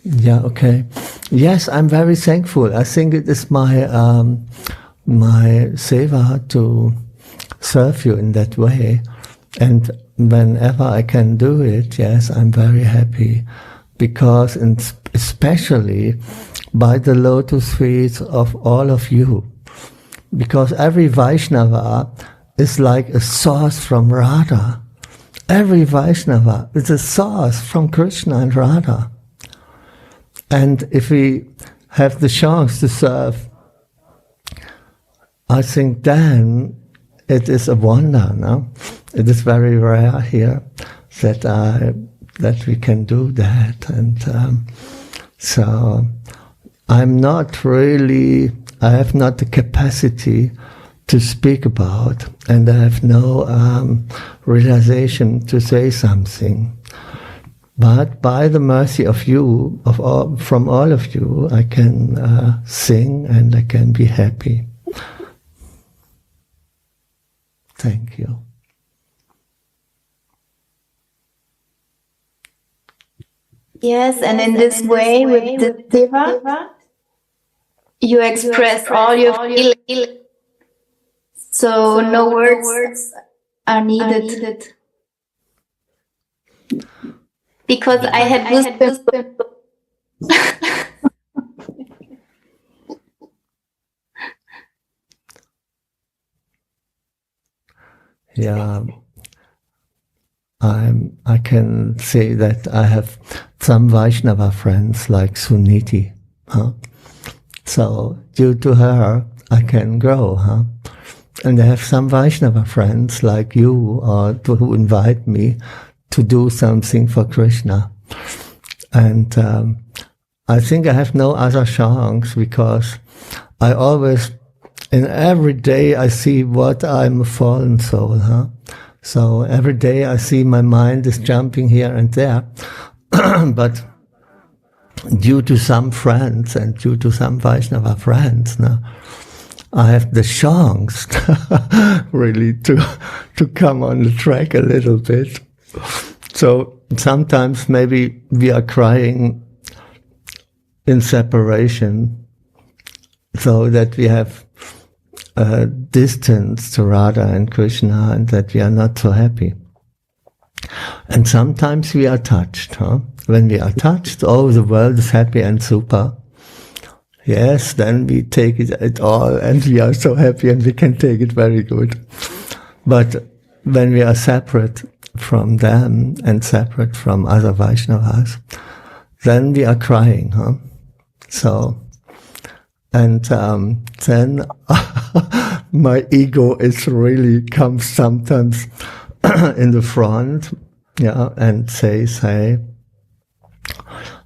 Yeah, okay. Yes, I'm very thankful. I think it is my my seva to serve you in that way. And whenever I can do it, yes, I'm very happy. Because especially by the lotus feet of all of you. Because every Vaishnava is like a source from Radha. Every Vaishnava is a source from Krishna and Radha. And if we have the chance to serve, I think then it is a wonder, no? It is very rare here that we can do that. And so I'm not really, I have not the capacity to speak about, and I have no realization to say something. But by the mercy of you, from all of you, I can sing and I can be happy. Thank you. Yes, and in this way, with the seva, you express all your feelings. So no words are needed. Because I had goosebumps. Yeah, I can say that I have some Vaishnava friends like Suniti. Huh? So due to her, I can grow. Huh? And I have some Vaishnava friends like you, who invite me to do something for Krishna. And I think I have no other chance, because I always, in every day I see what I'm a fallen soul. Huh? So every day I see my mind is jumping here and there. But due to some friends and due to some Vaishnava friends, no, I have the chance really to come on the track a little bit. So sometimes maybe we are crying in separation, so that we have a distance to Radha and Krishna, and that we are not so happy. And sometimes we are touched. Huh? When we are touched, oh, the world is happy and super. Yes, then we take it all, and we are so happy, and we can take it very good. But when we are separate from them and separate from other Vaishnavas, then we are crying. Huh? So, and then my ego is really comes sometimes in the front, yeah, and says, hey,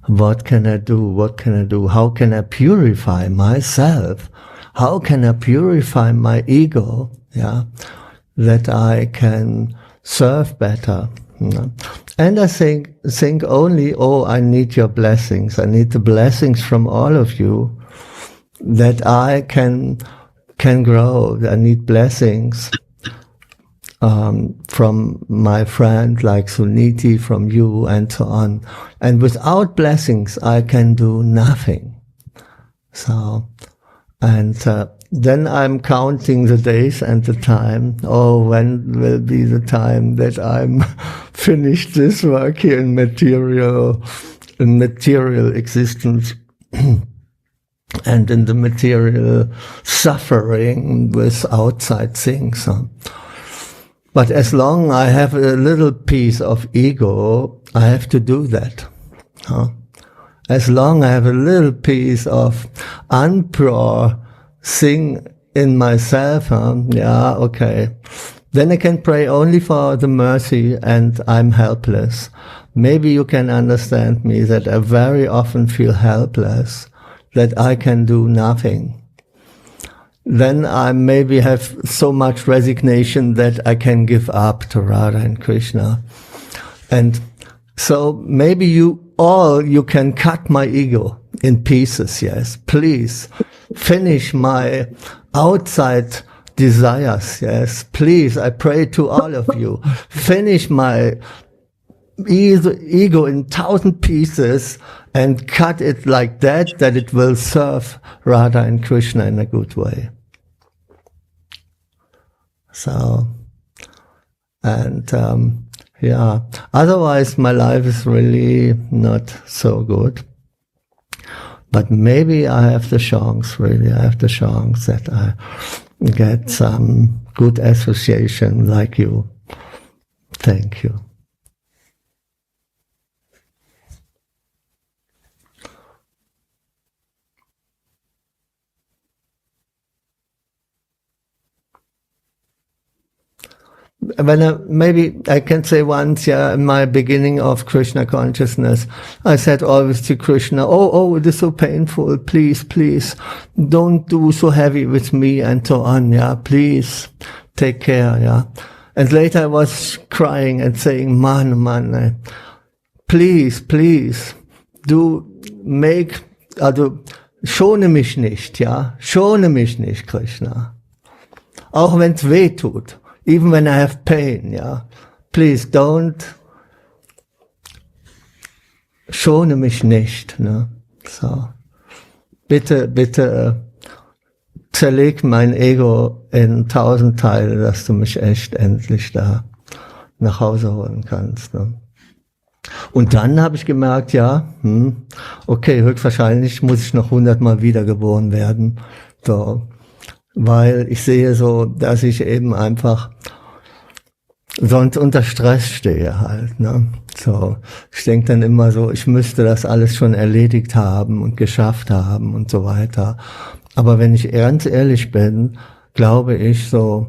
what can I do? What can I do? How can I purify myself? How can I purify my ego? Yeah, that I can serve better. You know? And I think only, oh, I need your blessings. I need the blessings from all of you, that I can grow. I need blessings from my friend like Suniti, from you, and so on. And without blessings, I can do nothing. So, and then I'm counting the days and the time. Oh, when will be the time that I'm finished this work here in material existence and in the material suffering with outside things. But as long I have a little piece of ego, I have to do that. As long I have a little piece of unpure thing in myself, yeah, okay. Then I can pray only for the mercy, and I'm helpless. Maybe you can understand me, that I very often feel helpless, that I can do nothing. Then I maybe have so much resignation that I can give up to Radha and Krishna. And so maybe you can cut my ego in pieces, yes. Please finish my outside desires, yes. Please, I pray to all of you, finish my ego in 1,000 pieces and cut it like that it will serve Radha and Krishna in a good way. So, and yeah, otherwise my life is really not so good. But maybe I have the chance, really, I have the chance that I get some good association like you. Thank you. Maybe I can say once, in my beginning of Krishna consciousness, I said always to Krishna, oh, it is so painful, please, don't do so heavy with me and so on, please, take care, And later I was crying and saying, man, please, schone mich nicht, schone mich nicht, Krishna. Auch wenn's weh tut. Even when I have pain, please don't, schone mich nicht, ne? So. Bitte, zerleg mein Ego in 1.000 Teile, dass du mich echt endlich da nach Hause holen kannst, ne? Und dann habe ich gemerkt, okay, höchstwahrscheinlich muss ich noch 100-mal wiedergeboren werden, so. Weil ich sehe so, dass ich eben einfach sonst unter Stress stehe halt, ne? So, ich denke dann immer so, ich müsste das alles schon erledigt haben und geschafft haben und so weiter. Aber wenn ich ganz ehrlich bin, glaube ich so,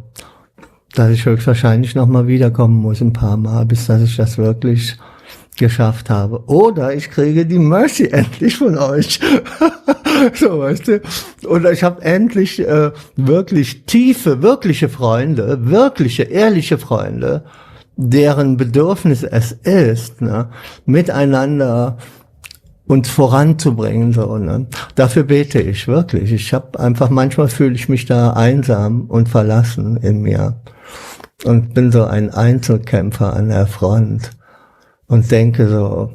dass ich höchstwahrscheinlich nochmal wiederkommen muss ein paar Mal, bis dass ich das wirklich geschafft habe. Oder ich kriege die Mercy endlich von euch. So, weißt du? Oder ich habe endlich wirklich tiefe, wirkliche Freunde, wirkliche, ehrliche Freunde, deren Bedürfnis es ist, ne, miteinander uns voranzubringen. So, ne? Dafür bete ich wirklich. Ich habe einfach, manchmal fühle ich mich da einsam und verlassen in mir. Und bin so ein Einzelkämpfer an der Front. Und denke so,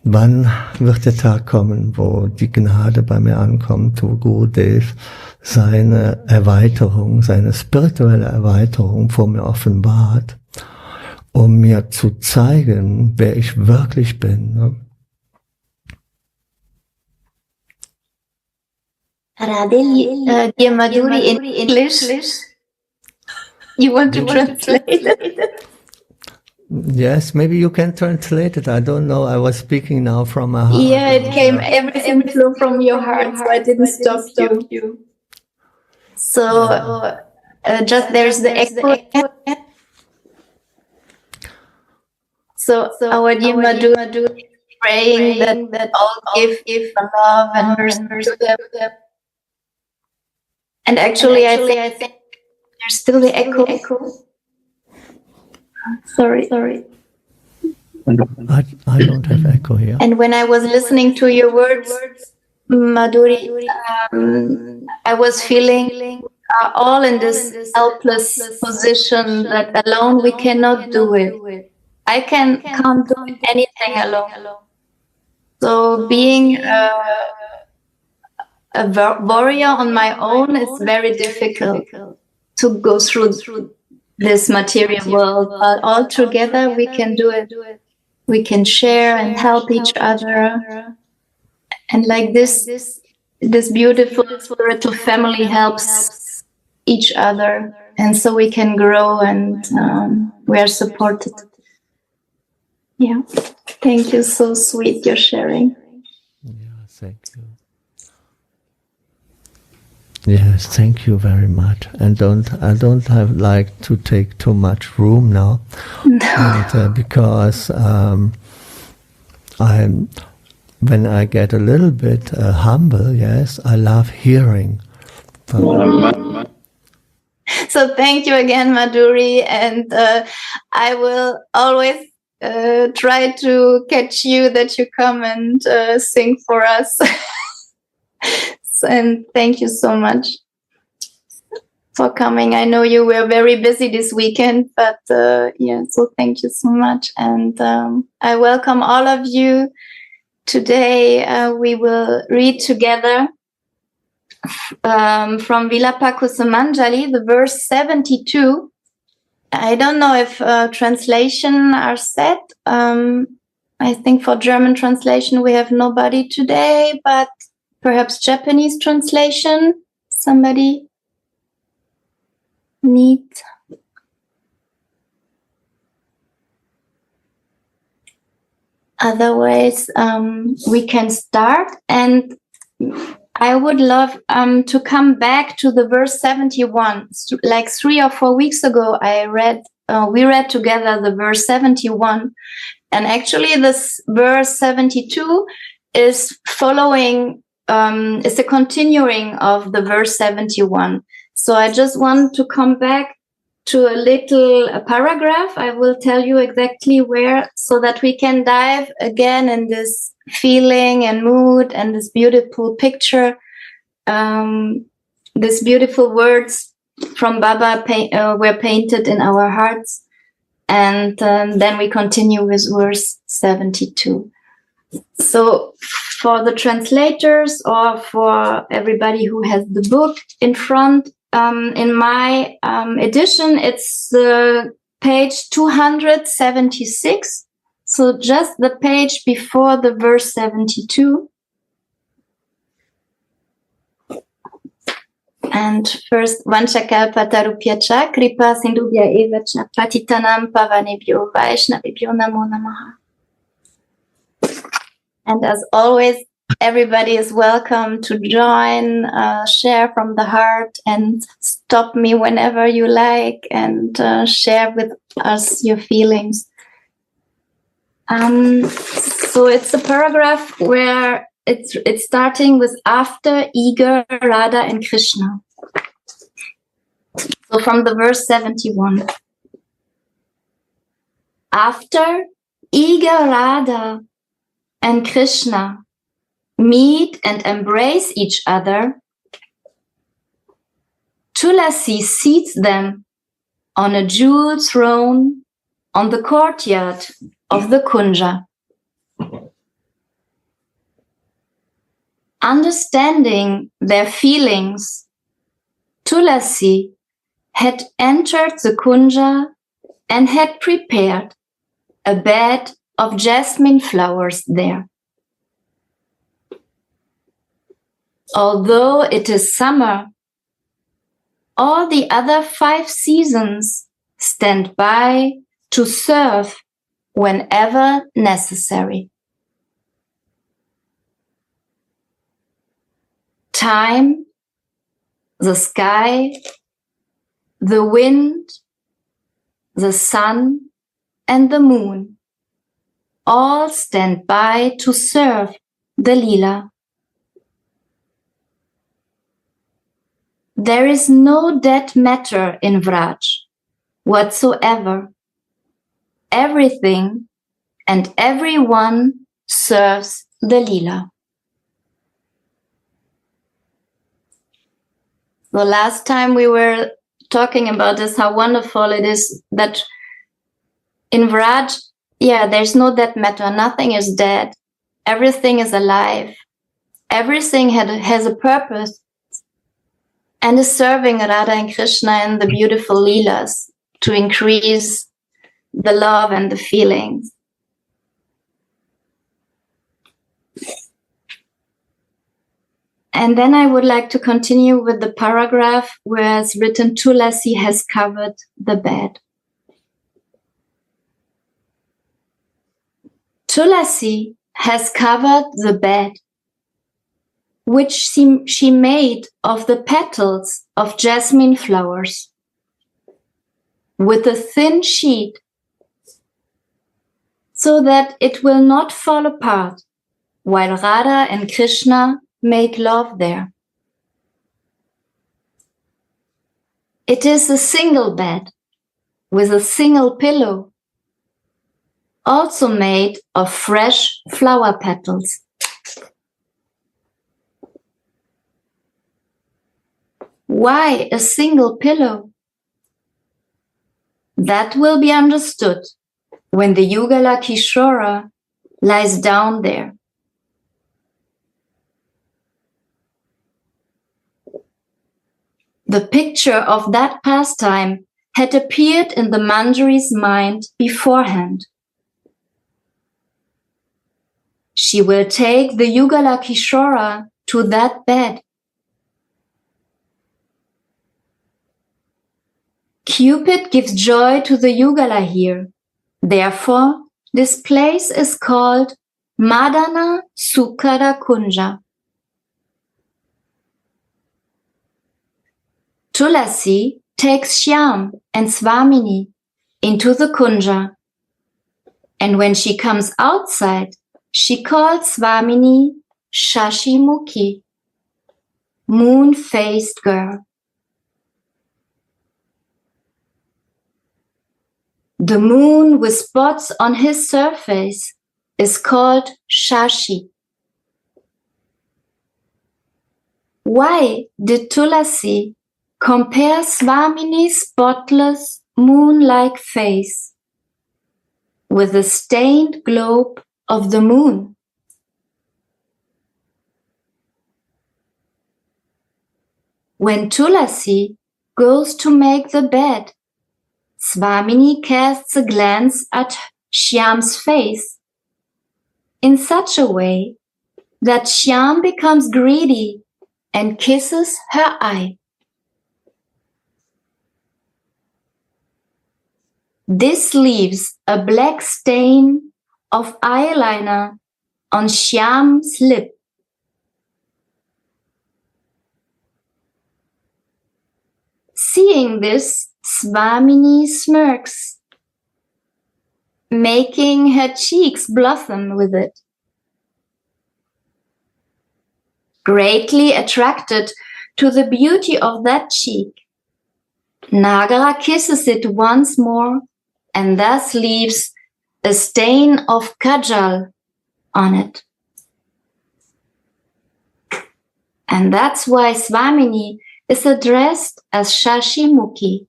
wann wird der Tag kommen, wo die Gnade bei mir ankommt, wo Gurudev seine Erweiterung, seine spirituelle Erweiterung vor mir offenbart, um mir zu zeigen, wer ich wirklich bin. Ne? Radha, dear Madhuri, in English, you want to translate it? Yes, maybe you can translate it. I don't know. I was speaking now from my heart. Yeah, it came, everything flew from your heart, so I didn't stop you. So, just there's the echo. So our dear Madhuri praying that all give love and mercy to them. And actually, I think there's still the echo. Sorry. I don't have echo here. And when I was listening to your words, Madhuri, I was feeling all in this helpless position that alone we cannot do it. I can't do anything alone. So being a warrior on my own is very difficult to go through this material world, but all together we can do it. We can share and help each other, and like this beautiful spiritual family helps each other, and so we can grow and we are supported. Yeah, thank you. So sweet your sharing. Yeah, thank you. Yes, thank you very much. And I don't have like to take too much room now, and, because when I get a little bit humble, yes, I love hearing. So thank you again, Madhuri, and I will always try to catch you that you come and sing for us. And thank you so much. for coming. I know you were very busy this weekend, but so thank you so much. And I welcome all of you. Today we will read together from Vilapa Kusumanjail, the verse 72. I don't know if translation are set. I think for German translation we have nobody today, but perhaps Japanese translation, somebody needs. Otherwise, we can start. And I would love to come back to the verse 71. Like 3 or 4 weeks ago, we read together the verse 71. And actually this verse 72 is following, is a continuing of the verse 71. So I just want to come back to a paragraph. I will tell you exactly where, so that we can dive again in this feeling and mood and this beautiful picture, these beautiful words from Baba were painted in our hearts. And then we continue with verse 72. So for the translators or for everybody who has the book in front, in my edition, it's page 276. So just the page before the verse 72. And first, Vanchakalpatarupyacha, Kripa Sindhubhya Evacha, Patitanam Pavanebhyo Vaishnavibhyo Namo Namaha. And as always, everybody is welcome to join, share from the heart, and stop me whenever you like, and share with us your feelings. So it's a paragraph where it's starting with after eager Radha and Krishna. So from the verse 71. After eager Radha and Krishna meet and embrace each other, Tulasi seats them on a jewel throne on the courtyard of the Kunja. Understanding their feelings, Tulasi had entered the Kunja and had prepared a bed of jasmine flowers there. Although it is summer, all the other 5 seasons stand by to serve whenever necessary. Time, the sky, the wind, the sun, and the moon all stand by to serve the Leela. There is no dead matter in Vraj whatsoever. Everything and everyone serves the Leela. The last time we were talking about this, how wonderful it is that in Vraj, there's no dead matter. Nothing is dead. Everything is alive. Everything has a purpose and is serving Radha and Krishna in the beautiful Leelas to increase the love and the feelings. And then I would like to continue with the paragraph where it's written, Tulasi has covered the bed. Tulasi has covered the bed, which she made of the petals of jasmine flowers, with a thin sheet, so that it will not fall apart while Radha and Krishna make love there. It is a single bed with a single pillow, also made of fresh flower petals. Why a single pillow? That will be understood when the Yugala Kishora lies down there. The picture of that pastime had appeared in the Manjari's mind beforehand. She will take the Yugala Kishora to that bed. Cupid gives joy to the Yugala here. Therefore, this place is called Madana Sukara Kunja. Tulasi takes Shyam and Swamini into the Kunja, and when she comes outside, she calls Swamini Shashimukhi, moon-faced girl. The moon with spots on his surface is called Shashi. Why did Tulasi compare Swamini's spotless, moon-like face with the stained globe of the moon? When Tulasi goes to make the bed, Swamini casts a glance at Shyam's face in such a way that Shyam becomes greedy and kisses her eye. This leaves a black stain of eyeliner on Shyam's lip. Seeing this, Swamini smirks, making her cheeks blossom with it. Greatly attracted to the beauty of that cheek, Nagara kisses it once more and thus leaves a stain of kajal on it. And that's why Swamini is addressed as Shashimukhi,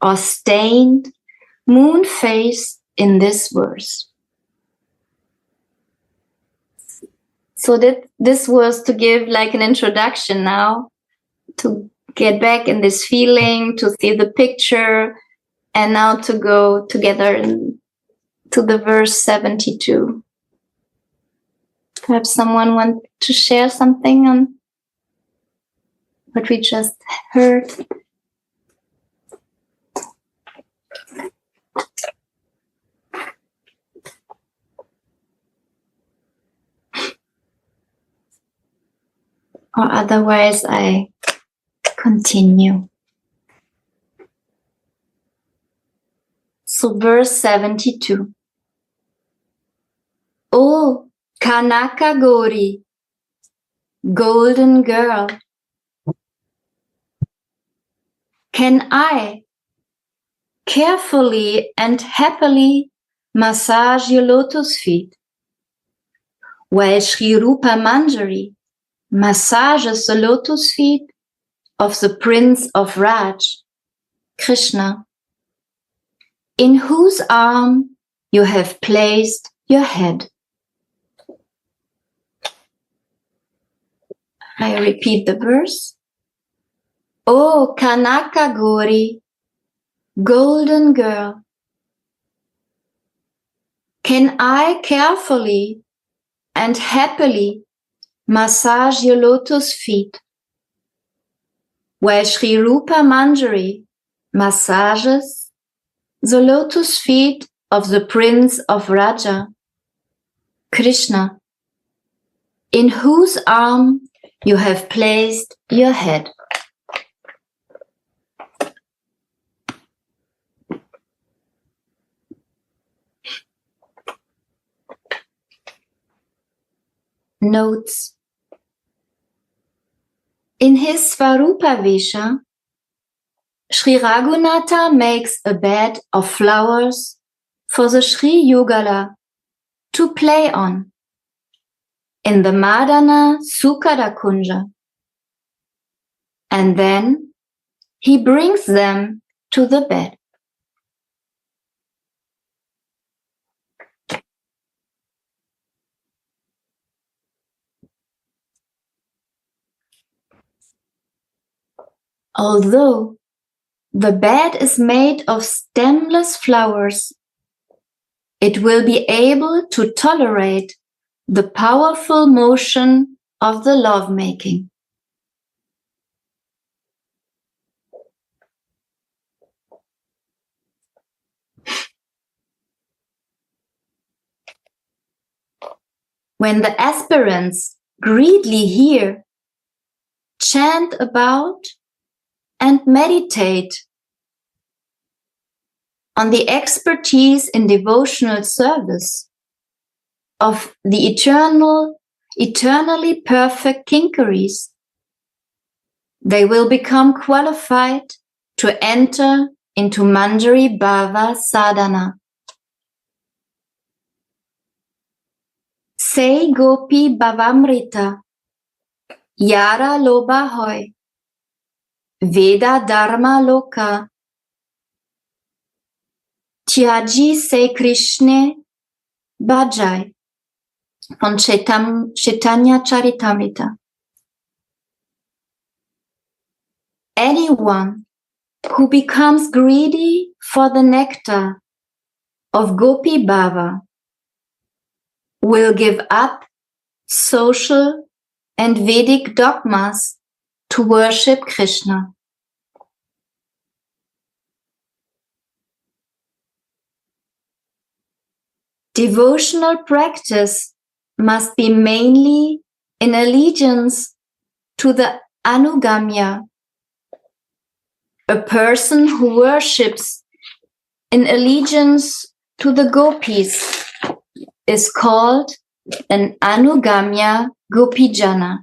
or stained, moon-faced in this verse. So this was to give like an introduction now, to get back in this feeling, to see the picture, and now to go together to the verse 72. Perhaps someone want to share something on what we just heard? Or otherwise I continue. So verse 72. Oh, Kanaka Gori, golden girl, can I carefully and happily massage your lotus feet, while Sri Rupa Manjari massages the lotus feet of the Prince of Raj, Krishna, in whose arm you have placed your head. I repeat the verse. O Kanaka Gori, golden girl, can I carefully and happily massage your lotus feet, while Sri Rupa Manjari massages the lotus feet of the Prince of Raja, Krishna, in whose arm you have placed your head. Notes. In his Svarupa Vesha, Sri Raghunatha makes a bed of flowers for the Sri Yugala to play on in the Madana Sukara Kunja. And then he brings them to the bed. Although the bed is made of stemless flowers, it will be able to tolerate the powerful motion of the lovemaking. When the aspirants greedily hear, chant about, and meditate on the expertise in devotional service of the eternally perfect kinkaris, they will become qualified to enter into Manjari Bhava Sadhana. Say Gopi Bhavamrita, Yara Loba Hoy, Veda Dharma Loka, Tyaji Se Krishna Bhajai von Chaitanya Charitamrita. Anyone who becomes greedy for the nectar of Gopi Bhava will give up social and Vedic dogmas to worship Krishna. Devotional practice must be mainly in allegiance to the Anugamya, a person who worships in allegiance to the gopis is called an Anugamya Gopijana.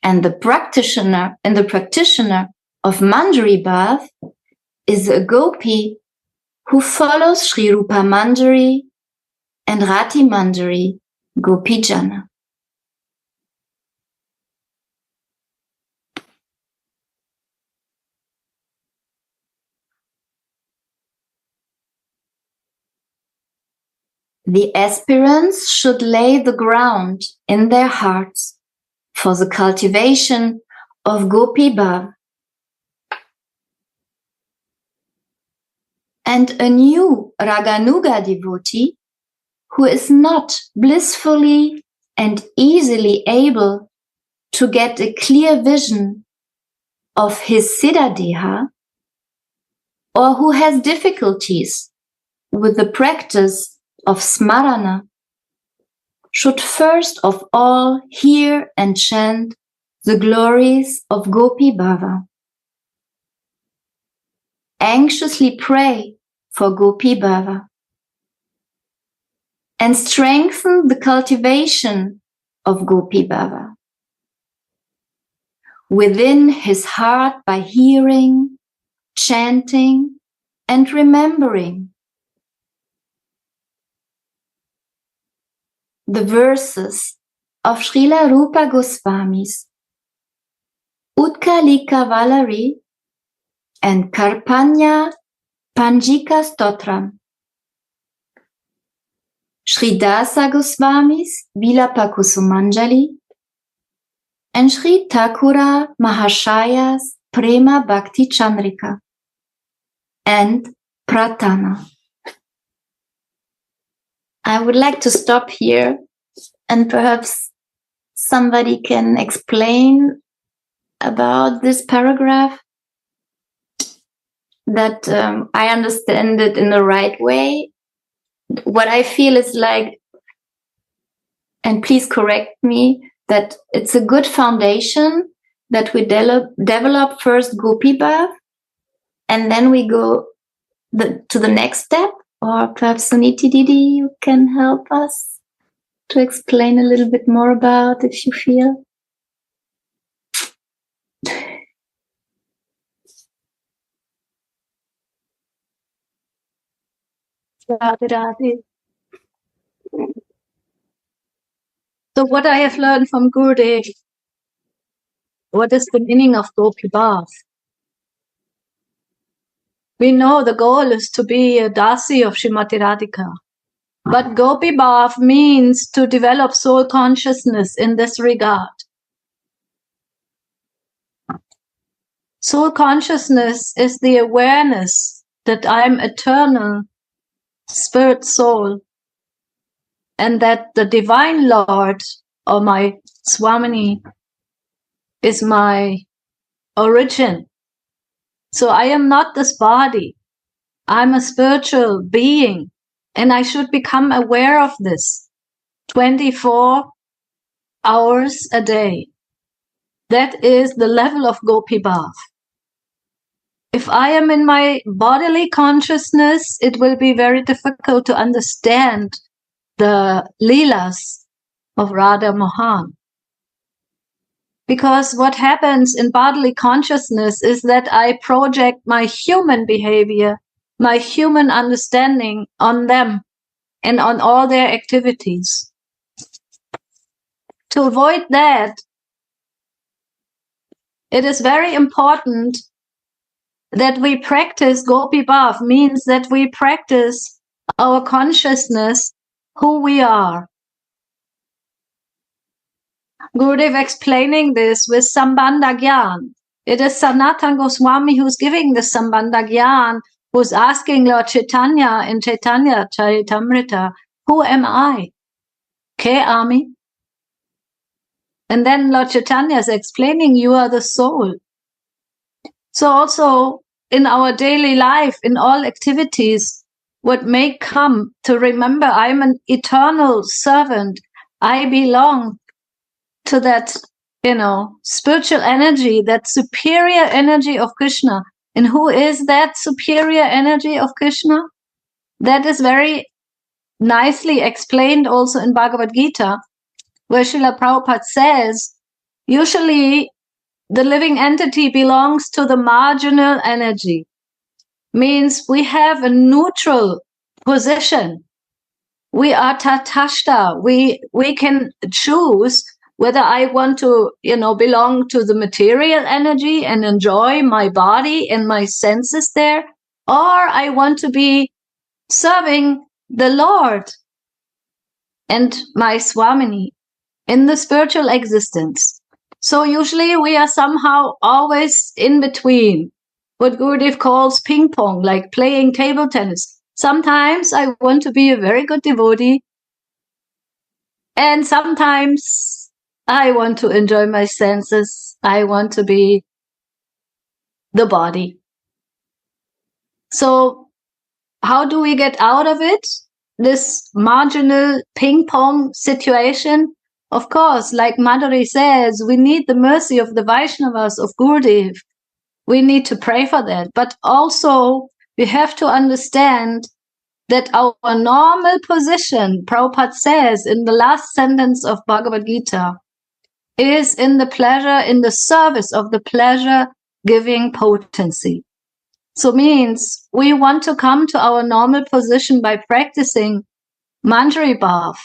And the practitioner of Manjari Bhav is a gopi who follows Sri Rupa Manjari and Rati Manjari Gopijana. The aspirants should lay the ground in their hearts for the cultivation of Gopi Bhav. And a new Raganuga devotee who is not blissfully and easily able to get a clear vision of his Siddhadeha, or who has difficulties with the practice of Smarana, should first of all hear and chant the glories of Gopi Bhava. Anxiously pray for Gopi Bhava and strengthen the cultivation of Gopi Bhava within his heart by hearing, chanting, and remembering the verses of Srila Rupa Goswami's Utkalika Valari and Karpanya Panjika Stotram, Sri Dasa Goswami's Vilapa Kusumanjail, and Sri Thakura Mahashaya's Prema Bhakti Chandrika, and Pratana. I would like to stop here, and perhaps somebody can explain about this paragraph, that I understand it in the right way. What I feel is like, and please correct me, that it's a good foundation that we develop first Gopi Bhav, and then we go to the next step. Or perhaps Suniti Didi, you can help us to explain a little bit more about, if you feel. Radhe, Radhe. So what I have learned from Gurudev what is the meaning of Gopi Bhav? We know the goal is to be a Dasi of Srimati Radhika. But Gopi Bhav means to develop soul consciousness in this regard. Soul consciousness is the awareness that I am eternal spirit soul and that the divine Lord or my Swamini is my origin. So I am not this body. I'm a spiritual being and I should become aware of this 24 hours a day. That is the level of Gopi Bhav. If I am in my bodily consciousness, it will be very difficult to understand the Leelas of Radha Mohan. Because what happens in bodily consciousness is that I project my human behavior, my human understanding on them and on all their activities. To avoid that, it is very important that we practice Gopi Bhav, means that we practice our consciousness, who we are. Gurudev explaining this with Sambandha Gyan. It is Sanatana Goswami who's giving the Sambandha Gyan, who's asking Lord Chaitanya in Chaitanya Charitamrita, who am I? Ke ami? And then Lord Chaitanya is explaining, you are the soul. So also in our daily life, in all activities, what may come to remember, I'm an eternal servant. I belong to that, spiritual energy, that superior energy of Krishna. And who is that superior energy of Krishna? That is very nicely explained also in Bhagavad Gita, where Srila Prabhupada says, usually the living entity belongs to the marginal energy. Means we have a neutral position. We are tatashta. We can choose whether I want to, belong to the material energy and enjoy my body and my senses there, or I want to be serving the Lord and my Swamini in the spiritual existence. So usually we are somehow always in between, what Gurudev calls ping pong, like playing table tennis. Sometimes I want to be a very good devotee, and sometimes I want to enjoy my senses. I want to be the body. So how do we get out of it? This marginal ping pong situation? Of course, like Madhuri says, we need the mercy of the Vaishnavas, of Gurudev. We need to pray for that. But also, we have to understand that our normal position, Prabhupada says in the last sentence of Bhagavad Gita, is in the pleasure, in the service of the pleasure-giving potency. So means we want to come to our normal position by practicing Manjari Bhav.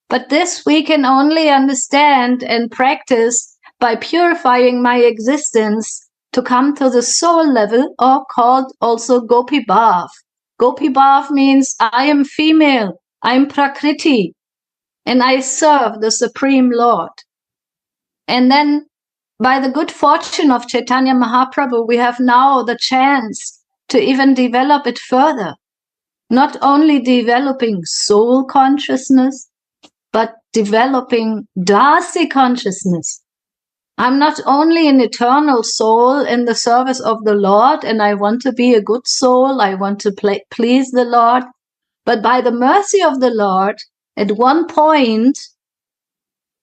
But this we can only understand and practice by purifying my existence to come to the soul level, or called also Gopi Bhav. Gopi Bhav means I am female, I am Prakriti, and I serve the Supreme Lord. And then by the good fortune of Chaitanya Mahaprabhu, we have now the chance to even develop it further. Not only developing soul consciousness, but developing Dasi consciousness. I'm not only an eternal soul in the service of the Lord, and I want to be a good soul, I want to please the Lord, but by the mercy of the Lord, at one point,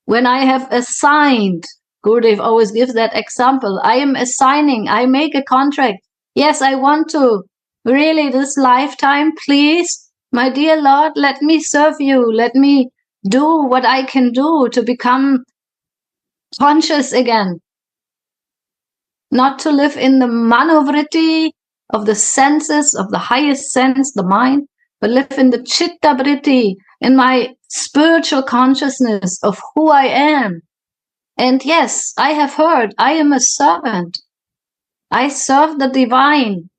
when I have assigned, Gurudev always gives that example, I am assigning, I make a contract. Yes, I want to really this lifetime, please, my dear Lord, let me serve you, let me do what I can do to become conscious again. Not to live in the manovritti of the senses, of the highest sense, the mind, but live in the chitta vritti, in my spiritual consciousness of who I am. And yes, I have heard, I am a servant. I serve the divine.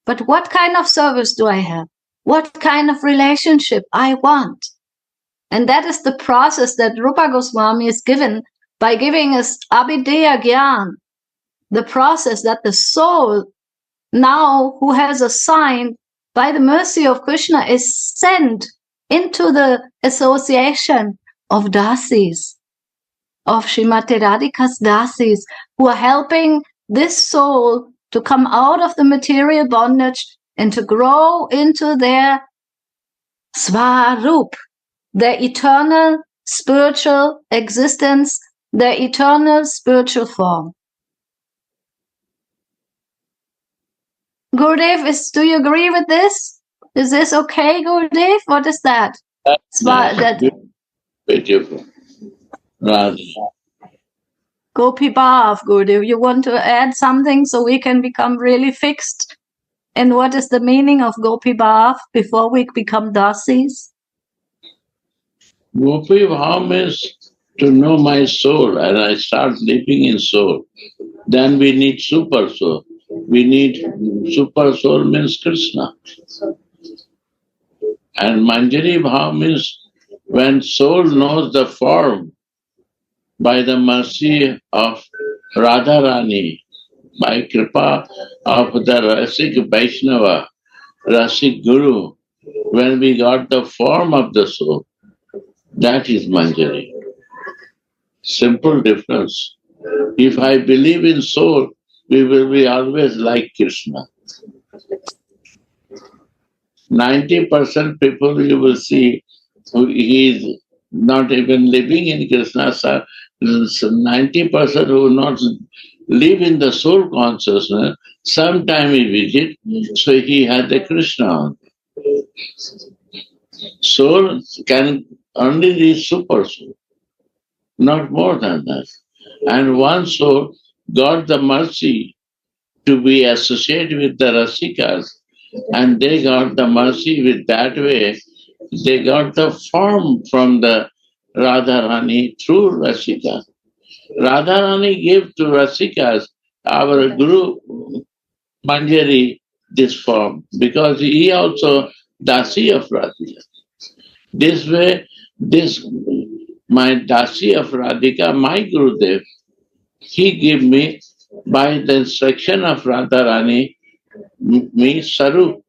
But what kind of service do I have? What kind of relationship I want? And that is the process that Rupa Goswami is given by giving us Abhideya Gyan, the process that the soul now who has assigned by the mercy of Krishna is sent into the association of dasis, of Srimati Radhika's dasis, who are helping this soul to come out of the material bondage and to grow into their Swarup, their eternal spiritual existence, their eternal spiritual form. Gurudev, do you agree with this? Is this okay, Gurudev? What is that? Beautiful. Radha. Gopi Bhav, Gurudev, you want to add something so we can become really fixed? And what is the meaning of Gopi Bhav before we become dasis? Gopi Bhav means to know my soul, and I start living in soul. Then we need super soul. We need super soul means Krishna. And Manjari Bhav means when soul knows the form by the mercy of Radharani, by kripa of the Rasik Vaishnava, Rasik Guru, when we got the form of the soul, that is Manjari. Simple difference. If I believe in soul, we will be always like Krishna. 90% people you will see, he is not even living in Krishna. 90% who not live in the soul consciousness, sometime he visit, so he had the Krishna. Soul can only reach super soul, not more than that. And one soul got the mercy to be associated with the Rasikas, and they got the mercy with that way. They got the form from the Radharani through Rasika. Radharani gave to Rasikas, our Guru Manjari, this form, because he also Dasi of Radhika. This way, my Dasi of Radhika, my Gurudev, he gave me, by the instruction of Radharani, me Sarup.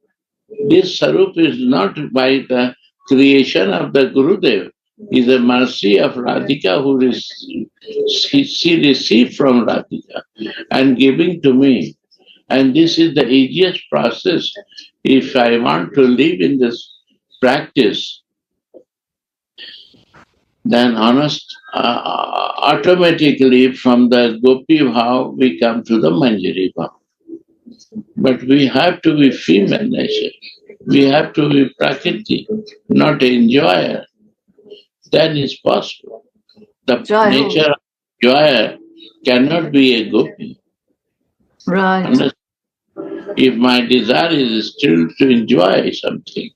This Sarup is not by the creation of the Gurudev, is the mercy of Radhika who she received from Radhika and giving to me. And this is the easiest process if I want to live in this practice. Then automatically from the Gopi Bhav we come to the Manjari Bhav. But we have to be female nature. We have to be Prakriti, not enjoyer. Then it's possible. The nature of enjoyer cannot be a Gopi. Right. Unless, if my desire is still to enjoy something,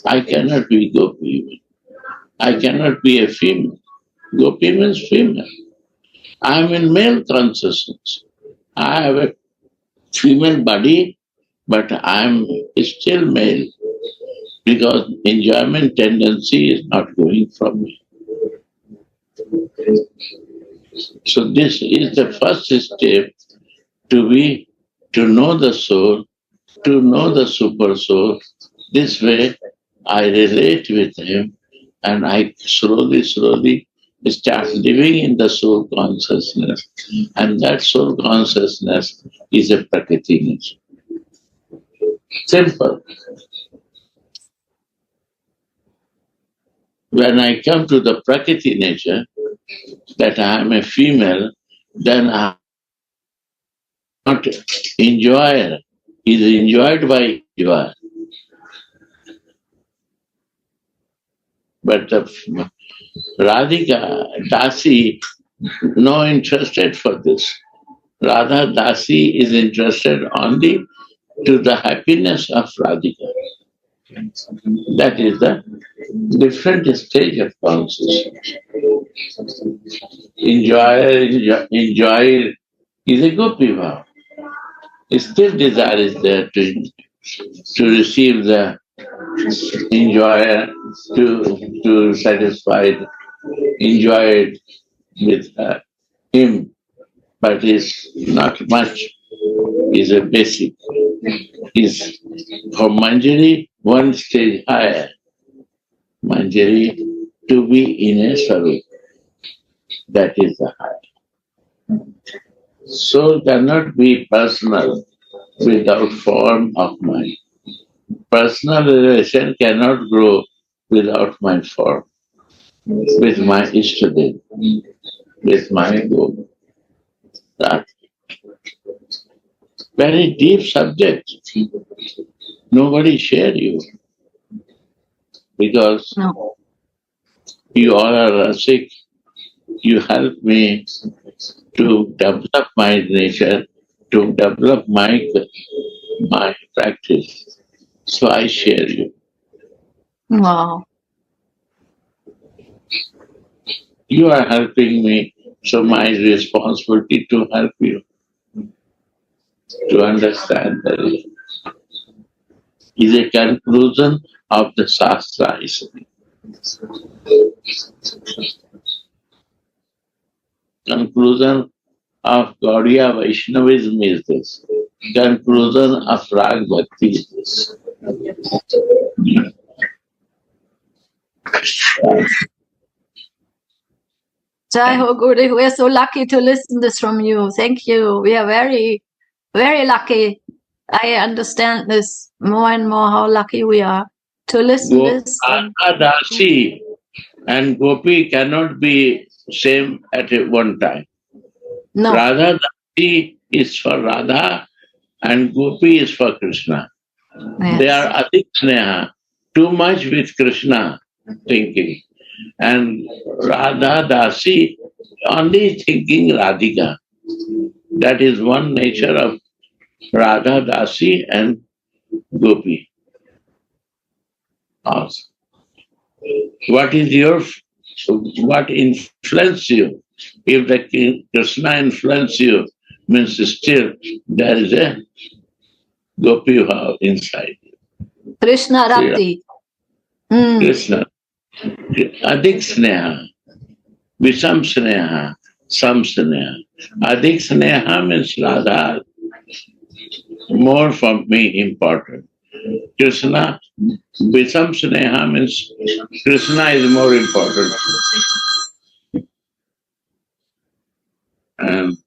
I cannot be Gopi. I cannot be a female. Gopi means female. I am in male consciousness. I have a female body, but I am still male because enjoyment tendency is not going from me. So this is the first step to know the soul, to know the super soul. This way I relate with him and I slowly start living in the soul consciousness. And that soul consciousness is a Prakriti nature. Simple. When I come to the Prakriti nature, that I am a female, then I am not enjoyer. It is enjoyed by enjoyer. But the Radhika, Dasi, no interested for this. Radha Dasi is interested only to the happiness of Radhika. That is the different stage of consciousness. enjoy is a gopi bhav. Still desire is there to receive the enjoy, to satisfy, enjoy it with him, but is not much, is a basic. Is for Manjari one stage higher. Manjari to be in a Swarup. That is the high. Soul cannot be personal without form of mind. Personal relation cannot grow without my form, with my Ishtadev, with my goal. That very deep subject. Nobody share you because No. you all are Rasik. You help me to develop my nature, to develop my practice. So I share you. Wow. You are helping me, so my responsibility to help you to understand that is a conclusion of the Shastra. Conclusion of Gaudiya Vaishnavism is this. Conclusion of Rag Bhakti is this. Jai Ho Gurudev, we are so lucky to listen this from you. Thank you. We are very, very lucky. I understand this more and more how lucky we are to listen this. Radha Dasi and Gopi cannot be same at one time. No. Radha Dasi is for Radha and Gopi is for Krishna. Yes. They are Adik Sneha, too much with Krishna thinking. And Radha Dasi only thinking Radhika. That is one nature of Radha Dasi and Gopi. Also. What influences you? If the Krishna influence you, means still there is a Gopi bhav inside you. Krishna Rati. Krishna. Adik Sneha. Visham Sneha. Sam Sneha. Adik Sneha means Radha. More for me important. Krishna, Visham Sneha means Krishna is more important. And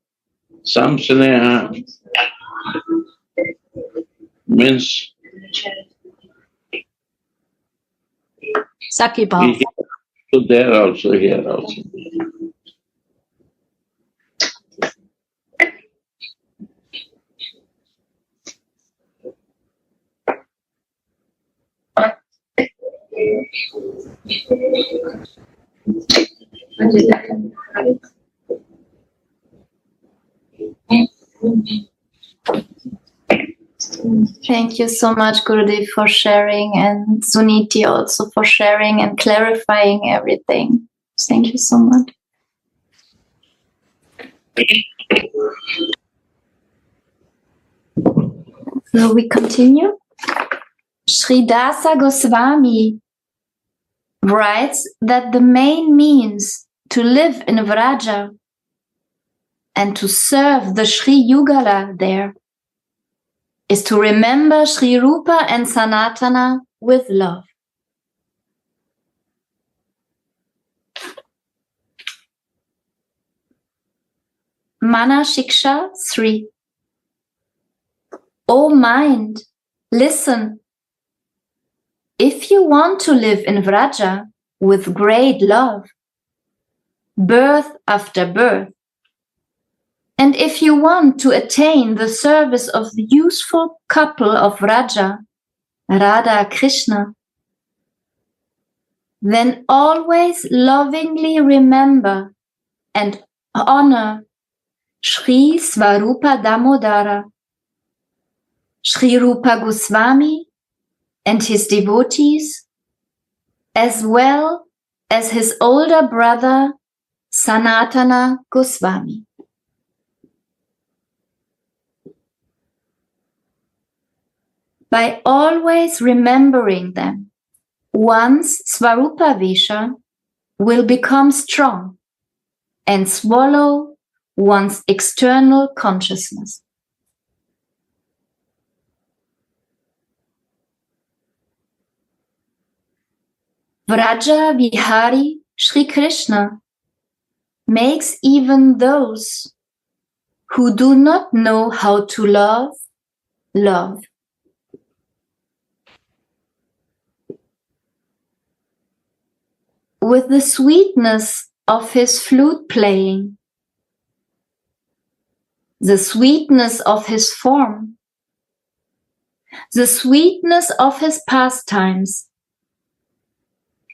Sam Sneha means Saki Bhav. So there also, here also. Thank you so much, Gurudev, for sharing, and Suniti also for sharing and clarifying everything. Thank you so much. So we continue. Sridasa Goswami writes that the main means to live in Vraja and to serve the Sri Yugala there is to remember Sri Rupa and Sanatana with love. Mana Shiksha 3. O mind, listen. If you want to live in Vraja with great love, birth after birth, and if you want to attain the service of the useful couple of Raja, Radha Krishna, then always lovingly remember and honor Sri Swarupa Damodara, Sri Rupa Goswami and his devotees, as well as his older brother Sanatana Goswami. By always remembering them, one's Svarupa-Vesha will become strong and swallow one's external consciousness. Vraja Vihari Sri Krishna makes even those who do not know how to love, love. With the sweetness of his flute playing, the sweetness of his form, the sweetness of his pastimes,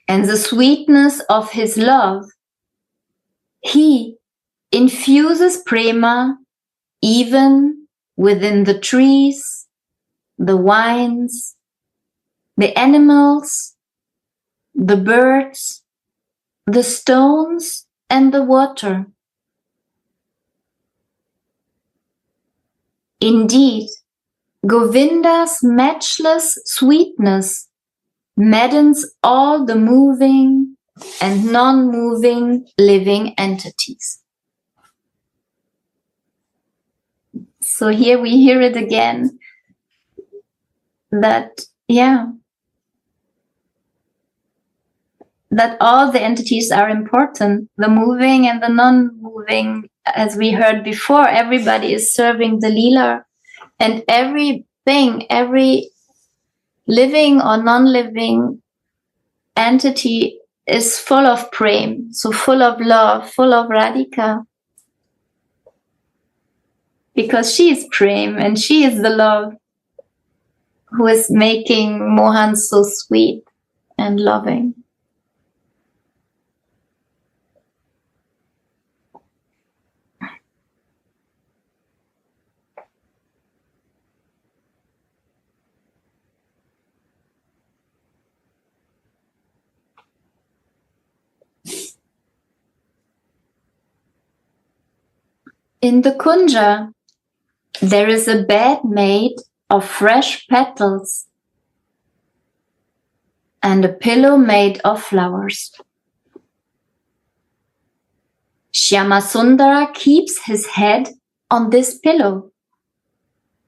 and the sweetness of his love, he infuses prema even within the trees, the vines, the animals, the birds, the stones, and the water. Indeed, Govinda's matchless sweetness maddens all the moving and non-moving living entities. So here we hear it again, that all the entities are important, the moving and the non-moving. As we heard before, everybody is serving the Leela, and everything, every living or non-living entity is full of prem, so full of love, full of Radhika. Because she is prem and she is the love who is making Mohan so sweet and loving. In the Kunja, there is a bed made of fresh petals and a pillow made of flowers. Shyamasundara keeps his head on this pillow,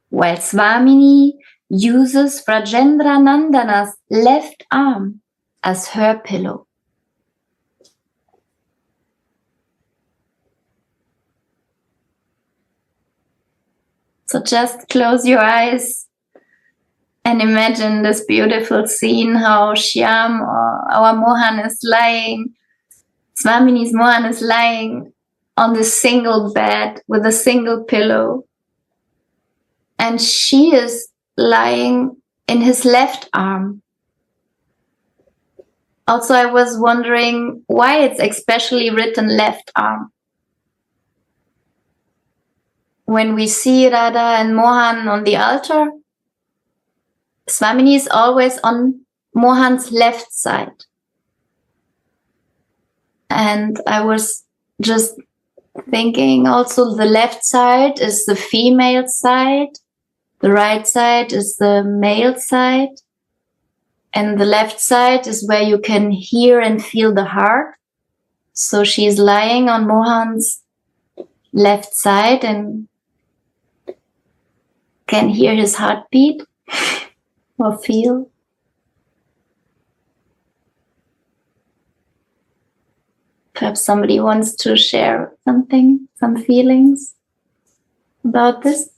while Swamini uses Vrajendra Nandana's left arm as her pillow. So just close your eyes and imagine this beautiful scene, how Shyam, or our Mohan, is lying, Swamini's Mohan is lying on this single bed with a single pillow. And she is lying in his left arm. Also, I was wondering why it's especially written left arm. When we see Radha and Mohan on the altar, Swamini is always on Mohan's left side. And I was just thinking also the left side is the female side, the right side is the male side, and the left side is where you can hear and feel the heart. So she's lying on Mohan's left side and can hear his heartbeat or feel. Perhaps somebody wants to share something, some feelings about this.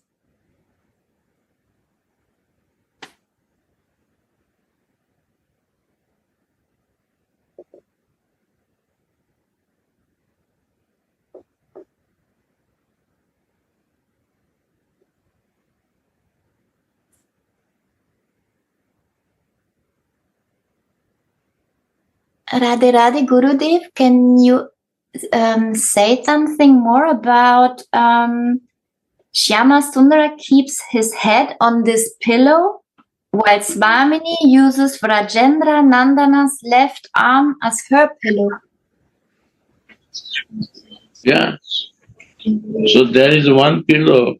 Radhe Radhe Gurudev, can you say something more about Shyama Sundara keeps his head on this pillow while Swamini uses Vrajendra Nandana's left arm as her pillow? Yeah. So there is one pillow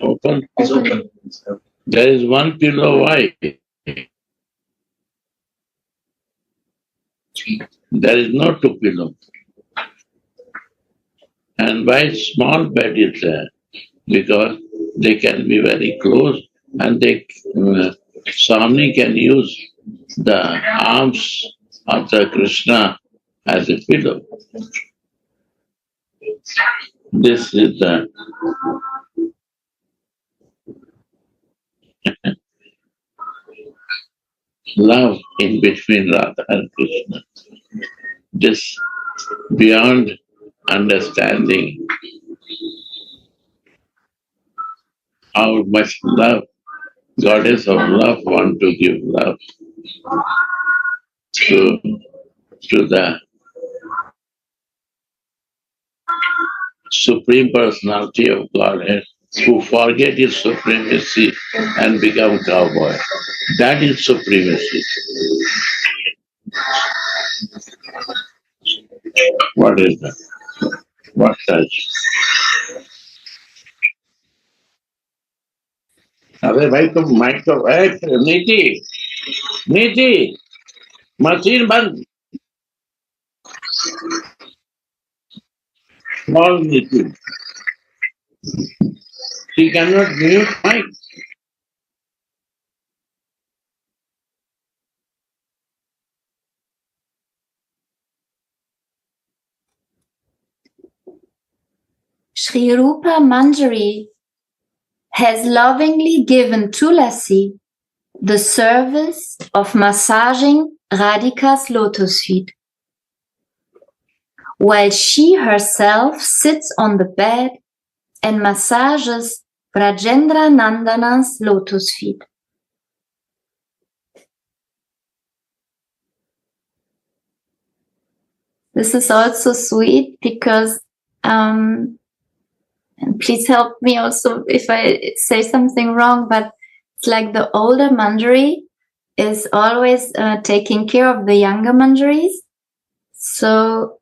open. There is one pillow white. There is no two pillow. And why small bed is there? Because they can be very close and Swami can use the arms of the Krishna as a pillow. This is the love in between Radha and Krishna. This beyond understanding how much love, goddess of love, want to give love to the Supreme Personality of Godhead, who forget his supremacy and become cowboy. That is supremacy. What is that? What touch? अरे भाई तुम mic तो नीति machine बंद small नीति she cannot mute mic. Sri Rupa Manjari has lovingly given Tulasi the service of massaging Radhika's lotus feet, while she herself sits on the bed and massages Rajendra Nandana's lotus feet. This is also sweet because, and please help me also if I say something wrong, but it's like the older Manjari is always taking care of the younger Manjaris. So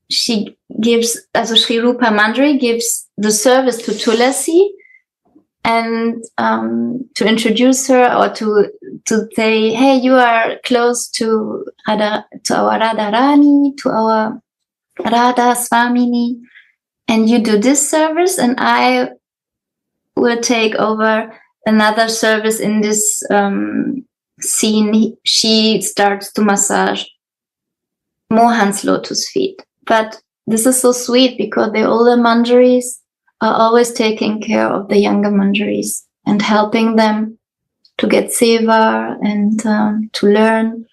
she gives, also Sri Rupa Manjari gives the service to Tulasi and to introduce her or to say, hey, you are close to our Radharani, to our Radha Swamini, and you do this service, and I will take over another service in this scene. She starts to massage Mohan's lotus feet. But this is so sweet because the older Manjaris are always taking care of the younger Manjaris and helping them to get seva and to learn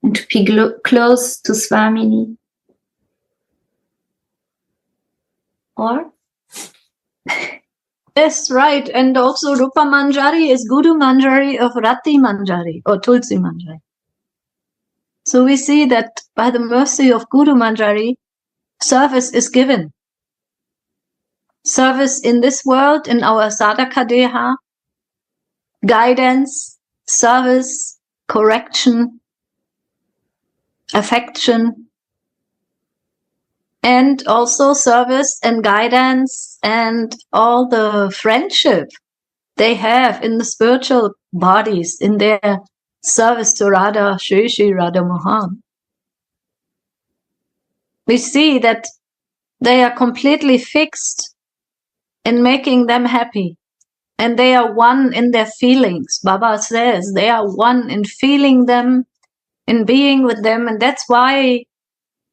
and to be close to Swamini. Or? Yes, right. And also Rupa Manjari is Guru Manjari of Rati Manjari or Tulsi Manjari. So we see that by the mercy of Guru Manjari, service is given. Service in this world, in our sadhaka deha, guidance, service, correction, affection, and also service and guidance and all the friendship they have in the spiritual bodies in their service to Radha, Shri Radha Mohan. We see that they are completely fixed in making them happy. And they are one in their feelings. Baba says they are one in feeling them, in being with them. And that's why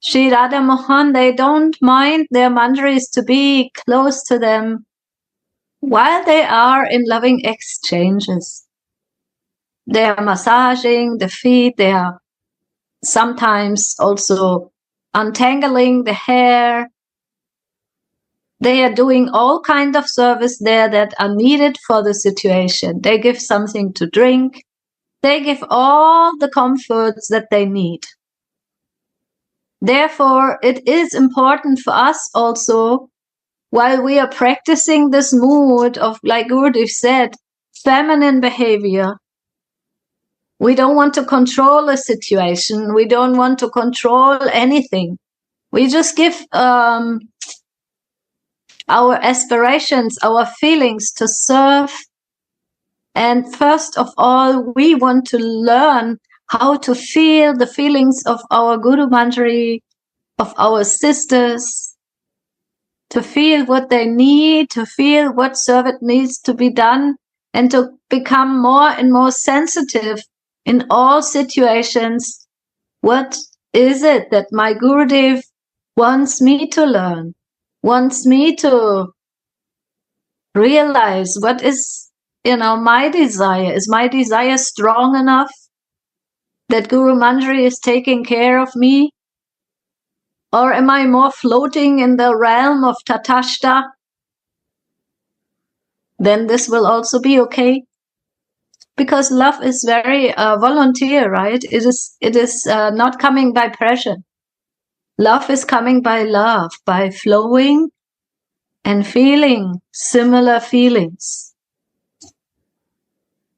Shri Radha Mohan, they don't mind their manjaris to be close to them while they are in loving exchanges. They are massaging the feet. They are sometimes also untangling the hair. They are doing all kinds of service there that are needed for the situation. They give something to drink. They give all the comforts that they need. Therefore, it is important for us also, while we are practicing this mood of, like Gurudev said, feminine behavior, We don't want to control a situation. We don't want to control anything. We just give our aspirations, our feelings to serve. And first of all, we want to learn how to feel the feelings of our Guru Manjari, of our sisters, to feel what they need, to feel what service needs to be done, and to become more and more sensitive in all situations. What is it that my Gurudev wants me to learn, wants me to realize? What is, my desire? Is my desire strong enough that Guru Manjari is taking care of me? Or am I more floating in the realm of Tatashta? Then this will also be okay. Because love is very volunteer, right? It is not coming by pressure. Love is coming by love, by flowing and feeling similar feelings.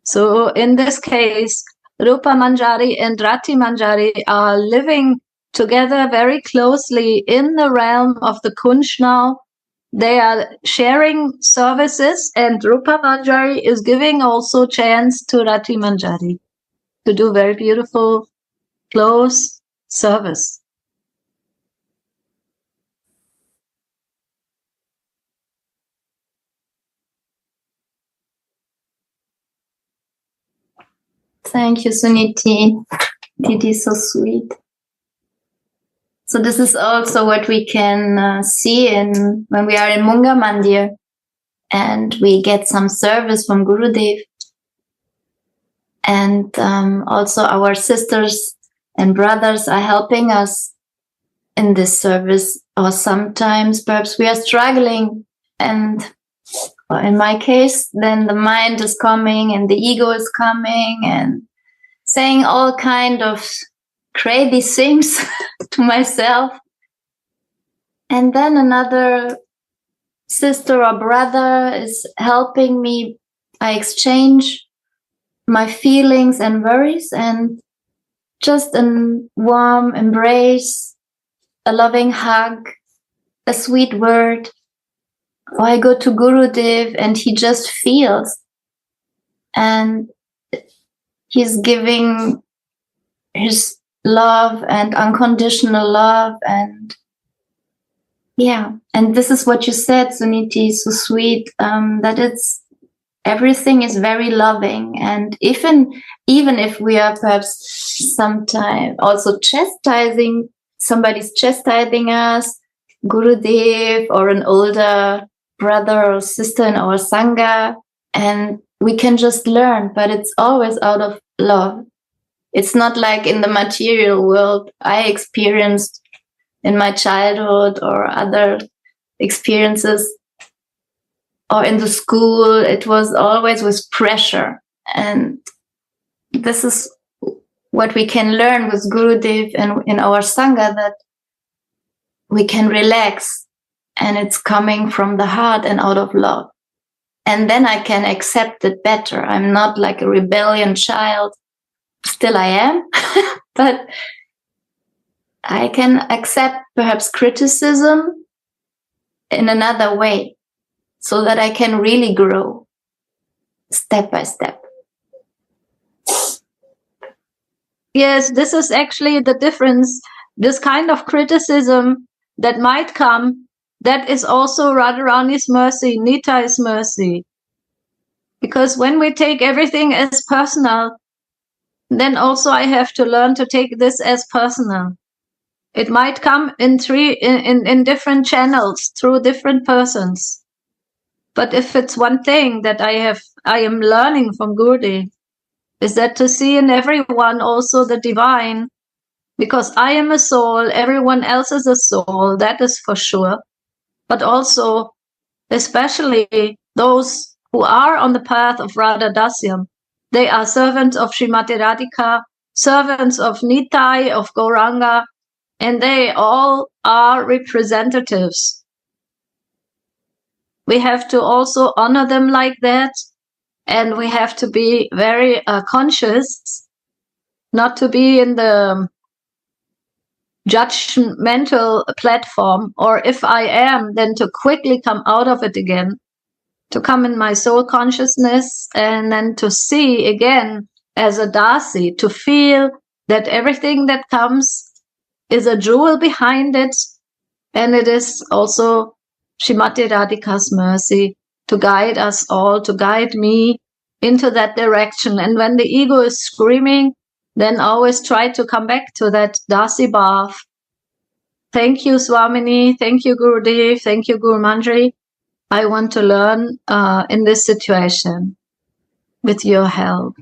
So in this case, Rupa Manjari and Rati Manjari are living together very closely in the realm of the Kunj now. They are sharing services, and Rupa Manjari is giving also chance to Rati Manjari to do very beautiful, close service. Thank you, Suniti. It is so sweet. So this is also what we can see when we are in Munga Mandir and we get some service from Gurudev. And also our sisters and brothers are helping us in this service. Or sometimes perhaps we are struggling, and in my case, then the mind is coming and the ego is coming and saying all kind of crazy things to myself. And then another sister or brother is helping me. I exchange my feelings and worries, and just a warm embrace, a loving hug, a sweet word. Or I go to Gurudev and he just feels, and he's giving his love and unconditional love. And yeah, and this is what you said, Suniti, so sweet, that everything is very loving. And even if we are perhaps sometimes also somebody's chastising us, Gurudev or an older brother or sister in our Sangha, and we can just learn, but it's always out of love. It's not like in the material world I experienced in my childhood or other experiences, or in the school. It was always with pressure. And this is what we can learn with Gurudev and in our Sangha, that we can relax and it's coming from the heart and out of love. And then I can accept it better. I'm not like a rebellion child. Still I am, but I can accept perhaps criticism in another way, so that I can really grow step by step. Yes, this is actually the difference. This kind of criticism that might come, that is also Radharani's mercy, Nitai's mercy. Because when we take everything as personal, then also I have to learn to take this as personal. It might come in different channels through different persons. But if it's one thing that I am learning from Gurudev, is that to see in everyone also the divine. Because I am a soul, everyone else is a soul, that is for sure. But also, especially those who are on the path of Radha Dasyam, they are servants of Srimati Radhika, servants of Nitai, of Gauranga, and they all are representatives. We have to also honor them like that, and we have to be very conscious not to be in the judgmental platform, or if I am, then to quickly come out of it again, to come in my soul consciousness, and then to see again as a Dasi, to feel that everything that comes is a jewel behind it, and it is also Srimati Radhika's mercy to guide us all, to guide me into that direction. And when the ego is screaming, then always try to come back to that Dasi Bhav. Thank you, Swamini. Thank you, Gurudev. Thank you, Guru Manjari. I want to learn in this situation with your help.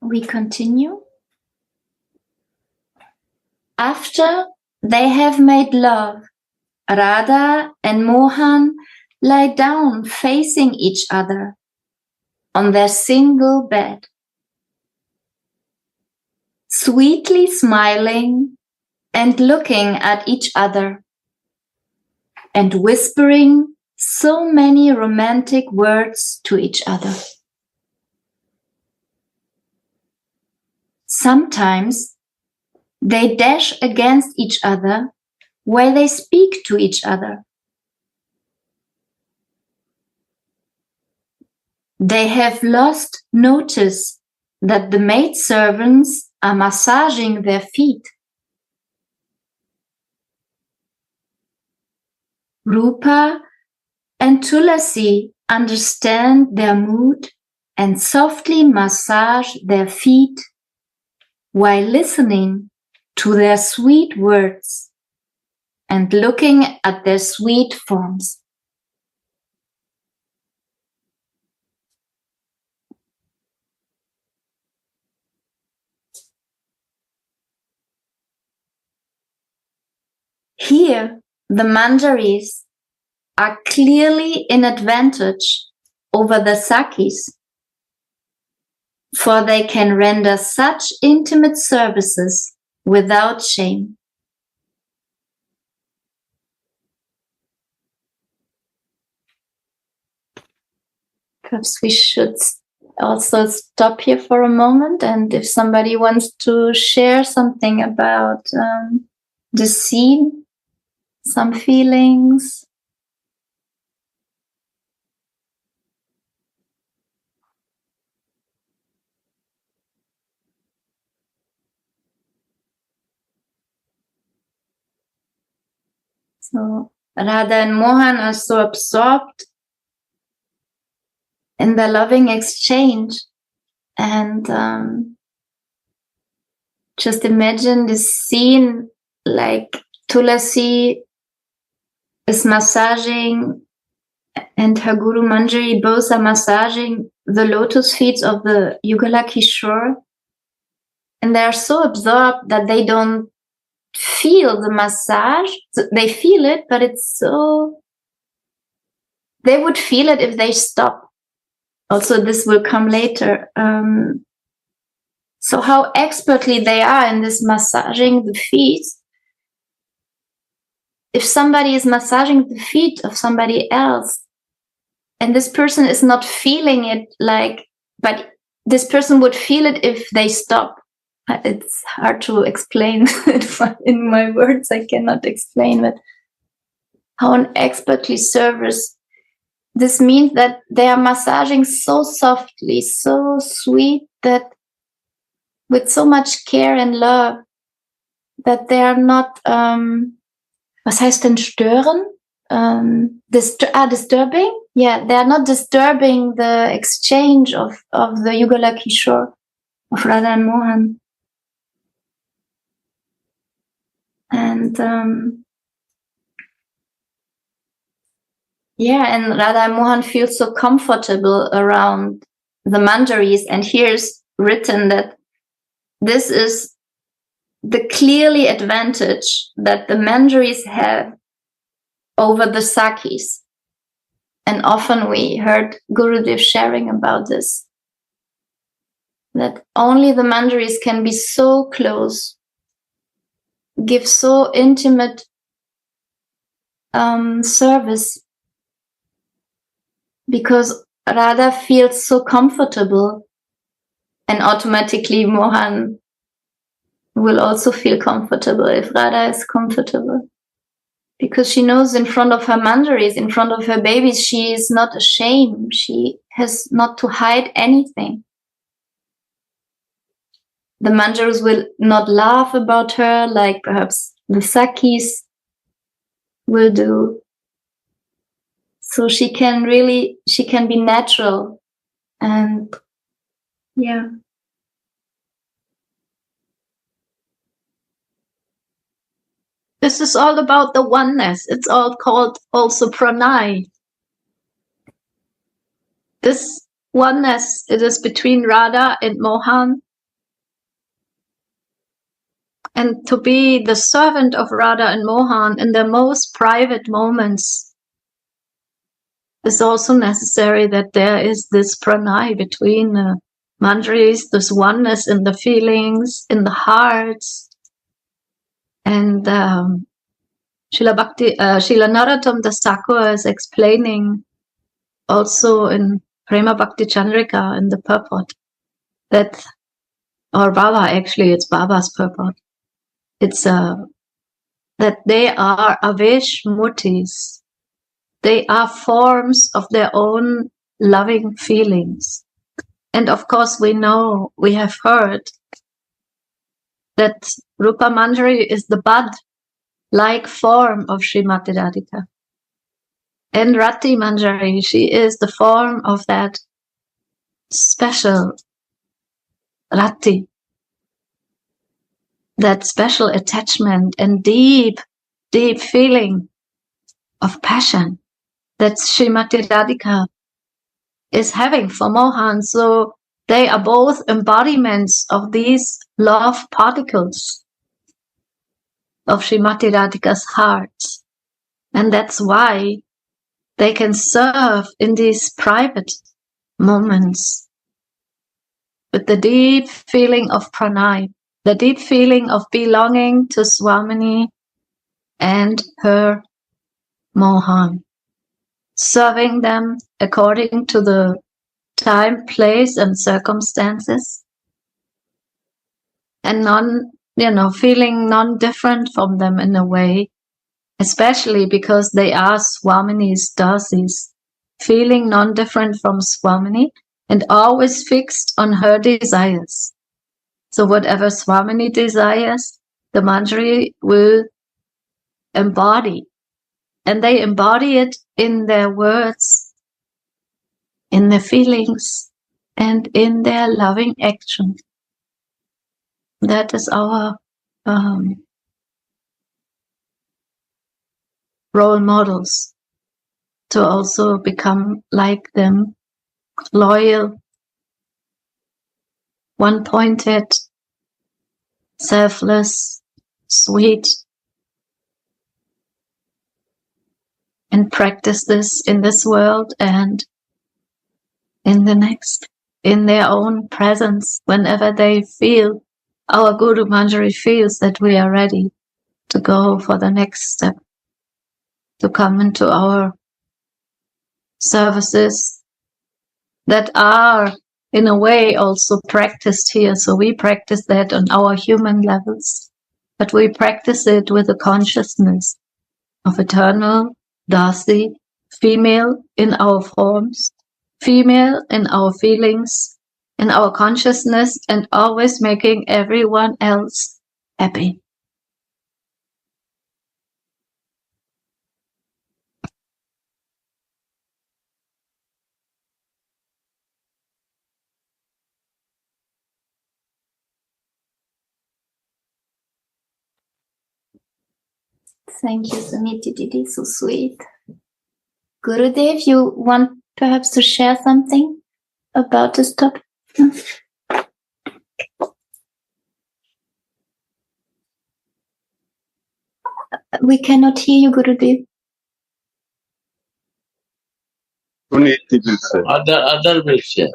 We continue. After they have made love, Radha and Mohan lie down facing each other on their single bed, sweetly smiling and looking at each other, and whispering so many romantic words to each other. Sometimes they dash against each other while they speak to each other. They have lost notice that the maidservants are massaging their feet. Rupa and Tulasi understand their mood and softly massage their feet while listening to their sweet words and looking at their sweet forms. Here, the Manjaris are clearly in advantage over the Sakis, for they can render such intimate services without shame. Perhaps we should also stop here for a moment, and if somebody wants to share something about the scene, some feelings. So Radha and Mohan are so absorbed in the loving exchange, and just imagine this scene, like Tulasi is massaging and her Guru Manjari both are massaging the lotus feet of the Yugala Kishore, and they are so absorbed that they don't feel the massage. They feel it, but it's so... They would feel it if they stop. Also, this will come later. So how expertly they are in this massaging the feet. If somebody is massaging the feet of somebody else, and this person is not feeling it, but this person would feel it if they stop. It's hard to explain it in my words. I cannot explain it. How an expertly serves. This means that they are massaging so softly, so sweet, that with so much care and love, that they are not, was heißt denn stören? Disturbing? Yeah, they are not disturbing the exchange of the Yugala Kishore, of Radha and Mohan. And and Radha and Mohan feel so comfortable around the Manjaris, and here's written that this is the clearly advantage that the Manjaris have over the Sakis. And often we heard Gurudev sharing about this, that only the manjaris can be so close, give so intimate service, because Radha feels so comfortable, and automatically Mohan will also feel comfortable if Radha is comfortable. Because she knows in front of her manjaris, in front of her babies, she is not ashamed. She has not to hide anything. The manjaris will not laugh about her like perhaps the Sakis will do. So she can be natural. And yeah. This is all about the oneness. It's all called also pranay. This oneness, it is between Radha and Mohan. And to be the servant of Radha and Mohan in their most private moments is also necessary, that there is this pranay between the manjaris, this oneness in the feelings, in the hearts. And Srila Narottam Das Thakur is explaining also in Prema Bhakti Chandrika in the purport that, or Baba, actually it's Baba's purport, it's that they are Avesh Murtis. They are forms of their own loving feelings. And of course we know, we have heard that Rupa Manjari is the bud-like form of Srimati Radhika. And Rati Manjari, she is the form of that special Rati, that special attachment and deep, deep feeling of passion that Srimati Radhika is having for Mohan. So they are both embodiments of these love particles of Srimati Radhika's heart. And that's why they can serve in these private moments with the deep feeling of pranay, the deep feeling of belonging to Swamini and her Mohan, serving them according to the time, place, and circumstances, and feeling non-different from them in a way, especially because they are Swamini's dasis, feeling non-different from Swamini and always fixed on her desires. So whatever Swamini desires, the manjari will embody. And they embody it in their words, in their feelings, and in their loving action. That is our role models, to also become like them, loyal, one-pointed, selfless, sweet, and practice this in this world and in the next, in their own presence, whenever they feel, our Guru Manjari feels that we are ready to go for the next step, to come into our services that are in a way also practiced here. So we practice that on our human levels, but we practice it with a consciousness of eternal Dasi, female in our forms, female in our feelings, in our consciousness, and always making everyone else happy. Thank you, Suniti Didi, so sweet. Gurudev, you want perhaps to share something about this topic? We cannot hear you, Gurudev. Suniti will say. Other will share.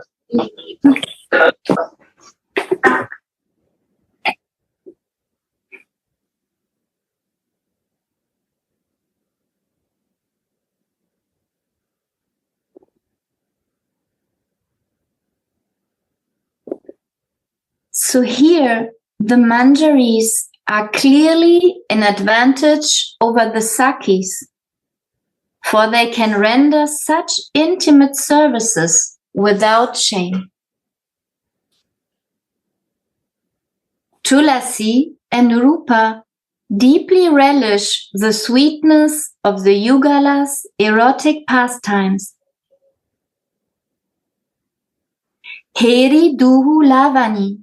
So here, the manjaris are clearly an advantage over the sakis, for they can render such intimate services without shame. Tulasi and Rupa deeply relish the sweetness of the Yugala's erotic pastimes. Heri duhu lavani,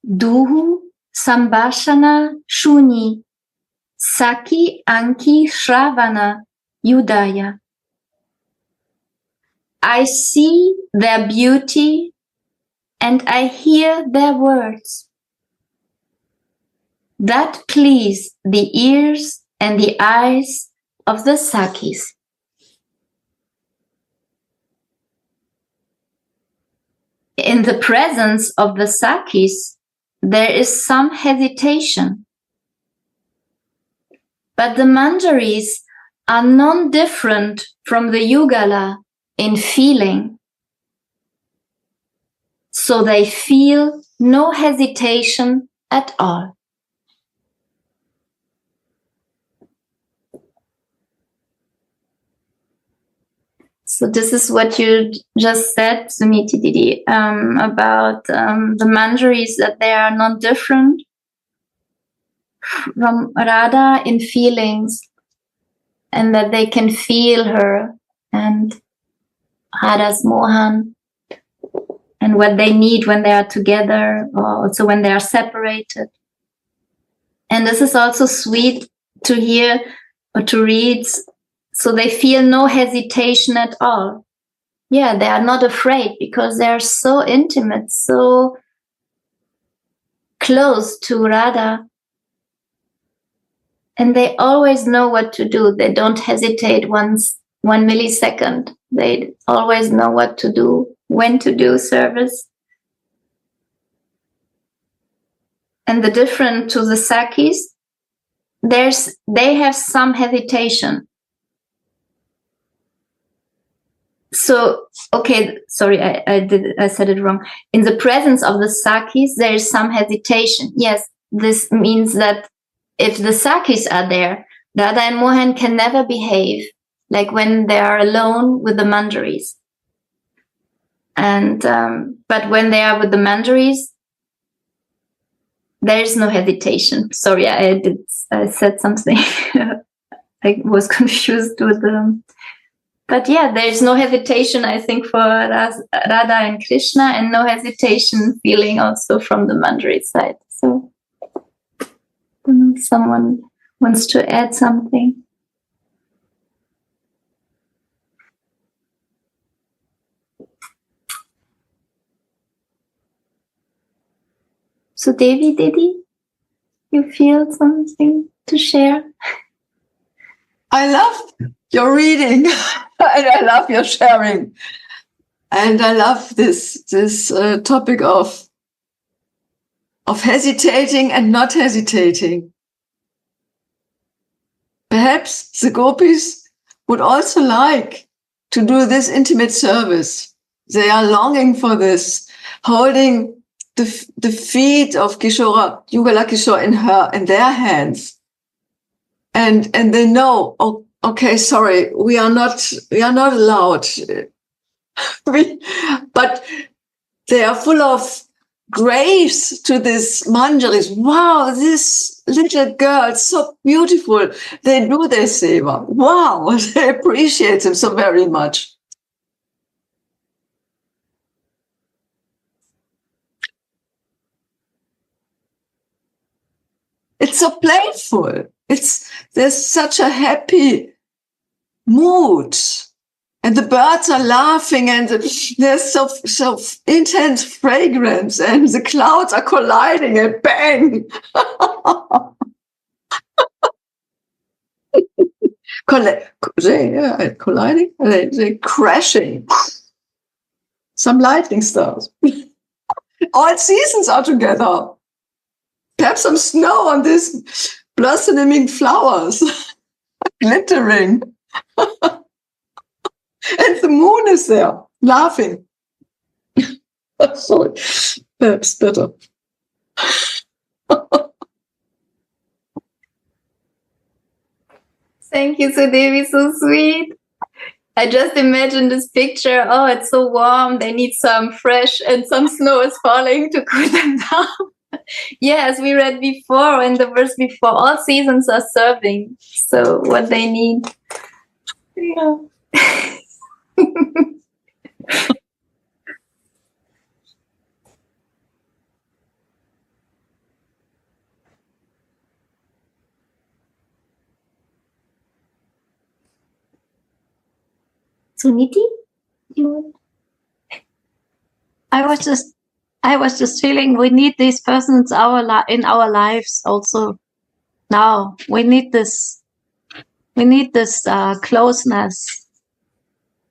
duhu sambhashana shuni, saki anki shravana yudaya. I see their beauty and I hear their words that please the ears and the eyes of the sakis. In the presence of the sakis, there is some hesitation. But the manjaris are non-different from the yugala in feeling. So they feel no hesitation at all. So this is what you just said, Suniti Didi, about the manjaris, that they are not different from Radha in feelings, and that they can feel her and Radha's Mohan and what they need when they are together, or also when they are separated. And this is also sweet to hear or to read. So they feel no hesitation at all. Yeah, they are not afraid because they are so intimate, so close to Radha. And they always know what to do. They don't hesitate one millisecond. They always know what to do, when to do service. And the difference to the sakis, they have some hesitation. So, okay, sorry, I said it wrong. In the presence of the sakis, there is some hesitation. Yes, this means that if the sakis are there, Radha and Mohan can never behave like when they are alone with the manjaris. And but when they are with the manjaris, there is no hesitation. Sorry, I said something. I was confused with them. But yeah, there is no hesitation, I think, for Radha and Krishna, and no hesitation feeling also from the manjari side. So someone wants to add something. So Devi Didi, you feel something to share? I love your reading and I love your sharing. And I love this topic of hesitating and not hesitating. Perhaps the gopis would also like to do this intimate service. They are longing for this, holding the feet of Kishora, Yugala Kishore in their hands. And they know, oh, okay, sorry, we are not allowed. But they are full of grace to this manjaris. Wow, this little girl, so beautiful. They do their seva. Wow, they appreciate them so very much. It's so playful. There's such a happy mood. And the birds are laughing and there's so intense fragrance and the clouds are colliding and bang. colliding, they crashing. Some lightning stars. All seasons are together. Have some snow on these blossoming flowers, glittering. And the moon is there, laughing. Sorry, perhaps better. Thank you, Sudevi, so sweet. I just imagine this picture. Oh, it's so warm. They need some fresh, and some snow is falling to cool them down. Yes, we read before in the verse before, all seasons are serving. So what they need. Yeah. Suniti? I was just feeling we need these persons in our lives also. Now we need this closeness,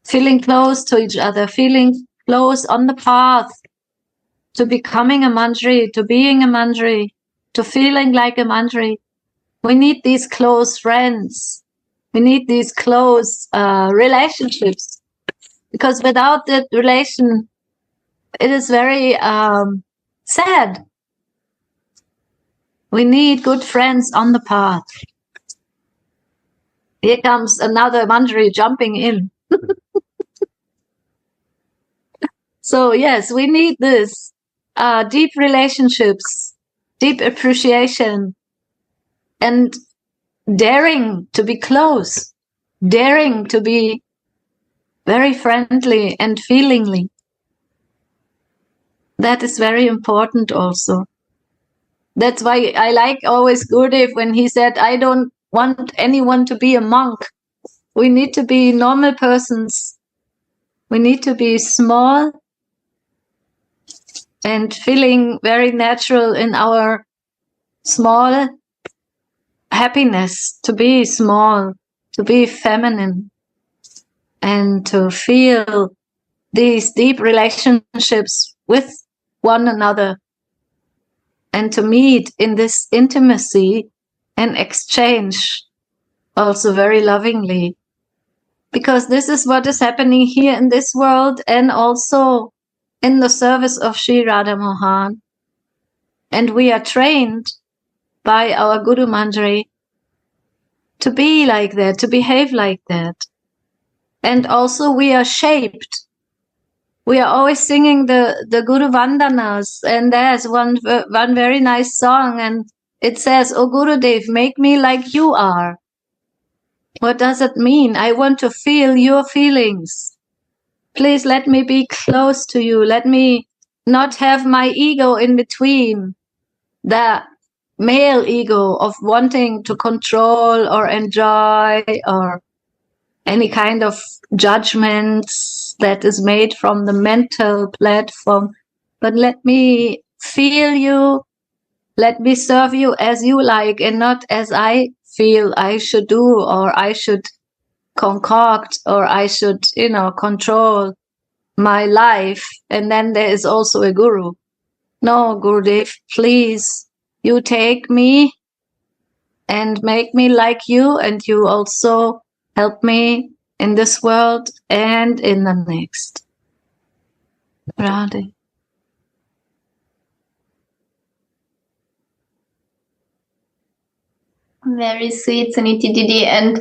feeling close to each other, feeling close on the path to becoming a manjari, to being a manjari, to feeling like a manjari. We need these close friends. We need these close relationships, because without that relation, it is very sad. We need good friends on the path. Here comes another manjari jumping in. So yes, we need this deep relationships, deep appreciation, and daring to be close, daring to be very friendly and feelingly. That is very important also. That's why I like always Gurudev when he said, I don't want anyone to be a monk. We need to be normal persons. We need to be small and feeling very natural in our small happiness, to be small, to be feminine, and to feel these deep relationships with one another, and to meet in this intimacy and exchange also very lovingly. Because this is what is happening here in this world and also in the service of Sri Radha Mohan. And we are trained by our Guru Manjari to be like that, to behave like that. And also we are shaped. We are always singing the Guru Vandanas, and there's one very nice song, and it says, "O Gurudev, make me like you are." What does it mean? I want to feel your feelings. Please let me be close to you. Let me not have my ego in between, the male ego of wanting to control or enjoy or any kind of judgments that is made from the mental platform. But let me feel you, let me serve you as you like and not as I feel I should do, or I should concoct, or I should, control my life. And then there is also a guru. No, Gurudev, please, you take me and make me like you, and you also help me in this world and in the next. Radhe. Very sweet, Suniti Didi. And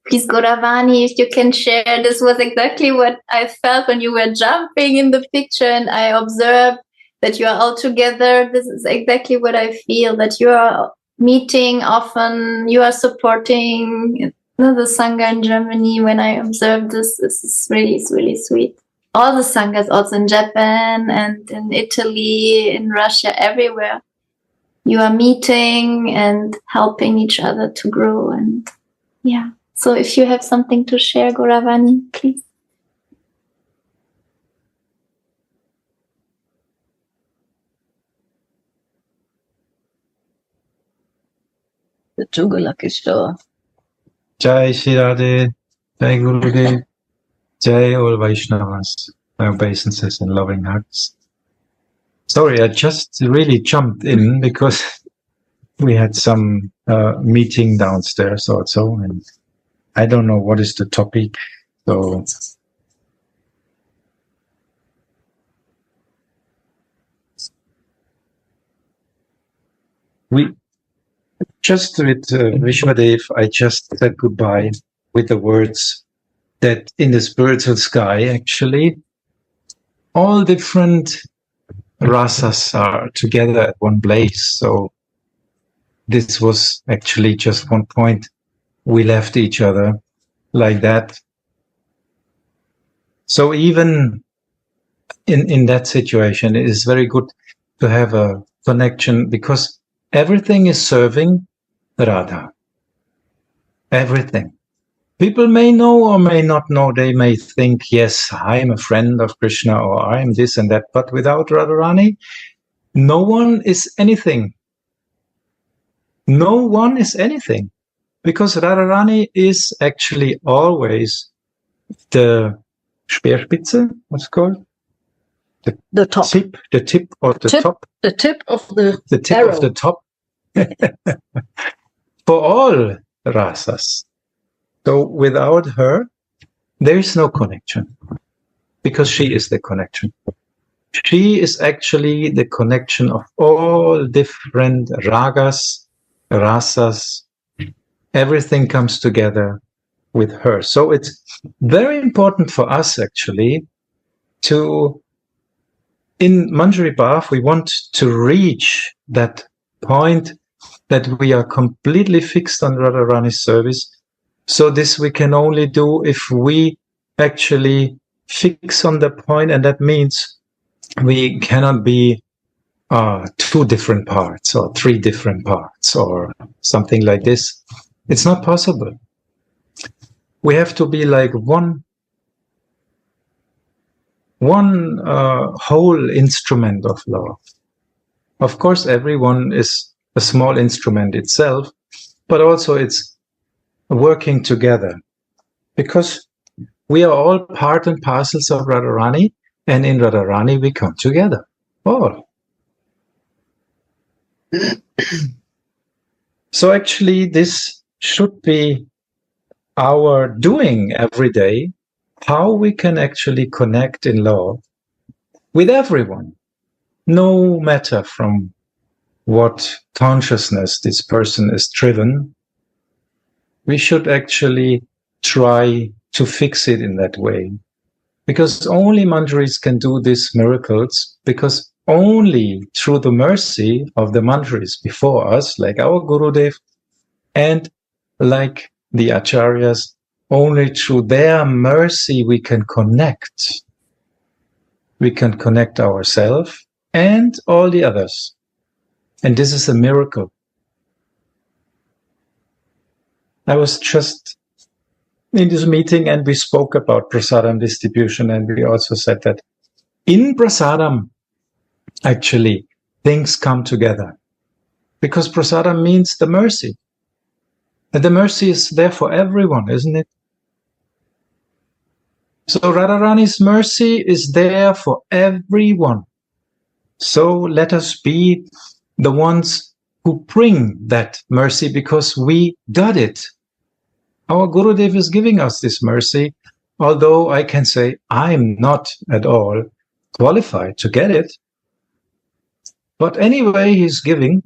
please, Gauravani, if you can share, this was exactly what I felt when you were jumping in the picture and I observed that you are all together. This is exactly what I feel, that you are meeting often, you are supporting the Sangha in Germany. When I observed this is really, really sweet. All the Sanghas, also in Japan and in Italy, in Russia, everywhere. You are meeting and helping each other to grow. And yeah. So if you have something to share, Gauravani, please. The Tugala Kishore. Jai Shri Radhe, Jai Gurudev, Jai all Vaishnavas, my obeisances and loving hearts. Sorry, I just really jumped in because we had some meeting downstairs also, and I don't know what is the topic, so we just with Vishwadev, I just said goodbye with the words that in the spiritual sky, actually, all different rasas are together at one place. So this was actually just one point. We left each other like that. So even in that situation, it is very good to have a connection because everything is serving Radha. Everything. People may know or may not know. They may think, yes, I am a friend of Krishna or I am this and that. But without Radharani, no one is anything. No one is anything. Because Radharani is actually always the Speerspitze, what's it called? The top. The tip of the top. The tip of the tip arrow. Of the top. For all rasas. So without her, there is no connection. Because she is the connection. She is actually the connection of all different ragas, rasas. Everything comes together with her. So it's very important for us actually to, in Manjari Bhav, we want to reach that point that we are completely fixed on Radharani's service. So this we can only do if we actually fix on the point, and that means we cannot be two different parts or three different parts or something like this. It's not possible. We have to be like one whole instrument of love. Of course, everyone is a small instrument itself, but also it's working together because we are all part and parcels of Radharani, and in Radharani we come together, all. So actually this should be our doing every day, how we can actually connect in love with everyone, no matter from what consciousness this person is driven. We should actually try to fix it in that way. Because only Manjaris can do these miracles, because only through the mercy of the Manjaris before us, like our Gurudev and like the Acharyas, only through their mercy we can connect. We can connect ourselves and all the others. And this is a miracle. I was just in this meeting and we spoke about prasadam distribution, and we also said that in prasadam, actually, things come together. Because prasadam means the mercy. And the mercy is there for everyone, isn't it? So Radharani's mercy is there for everyone. So let us be the ones who bring that mercy because we got it. Our Gurudev is giving us this mercy, although I can say I'm not at all qualified to get it. But anyway, he's giving.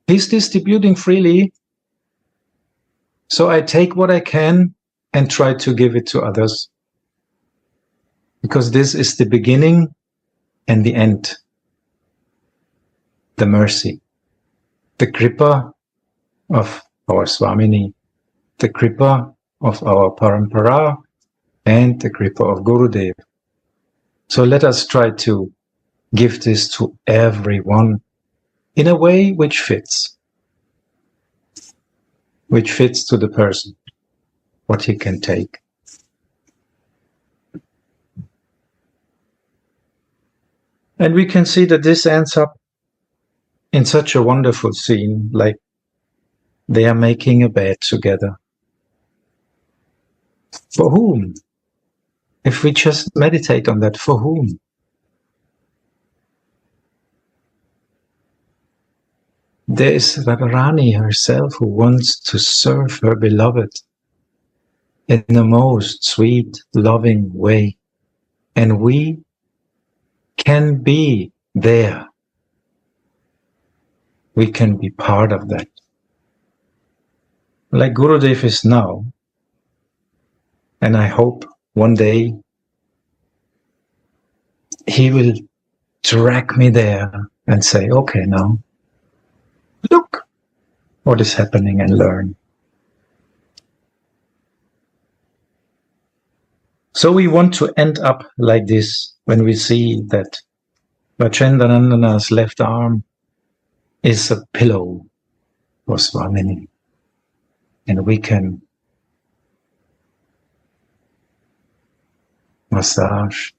He's distributing freely. So I take what I can and try to give it to others. Because this is the beginning and the end. The mercy. The kripa of our Swamini. The kripa of our parampara and the kripa of Gurudev. So let us try to give this to everyone in a way which fits to the person, what he can take. And we can see that this ends up in such a wonderful scene, like they are making a bed together. For whom? If we just meditate on that, for whom? There is Radharani herself who wants to serve her beloved in the most sweet, loving way. And we can be there. We can be part of that. Like Gurudev is now. And I hope one day he will drag me there and say, okay, now look what is happening and learn. So we want to end up like this when we see that Vachendanandana's left arm is a pillow for Swamini. And we can massage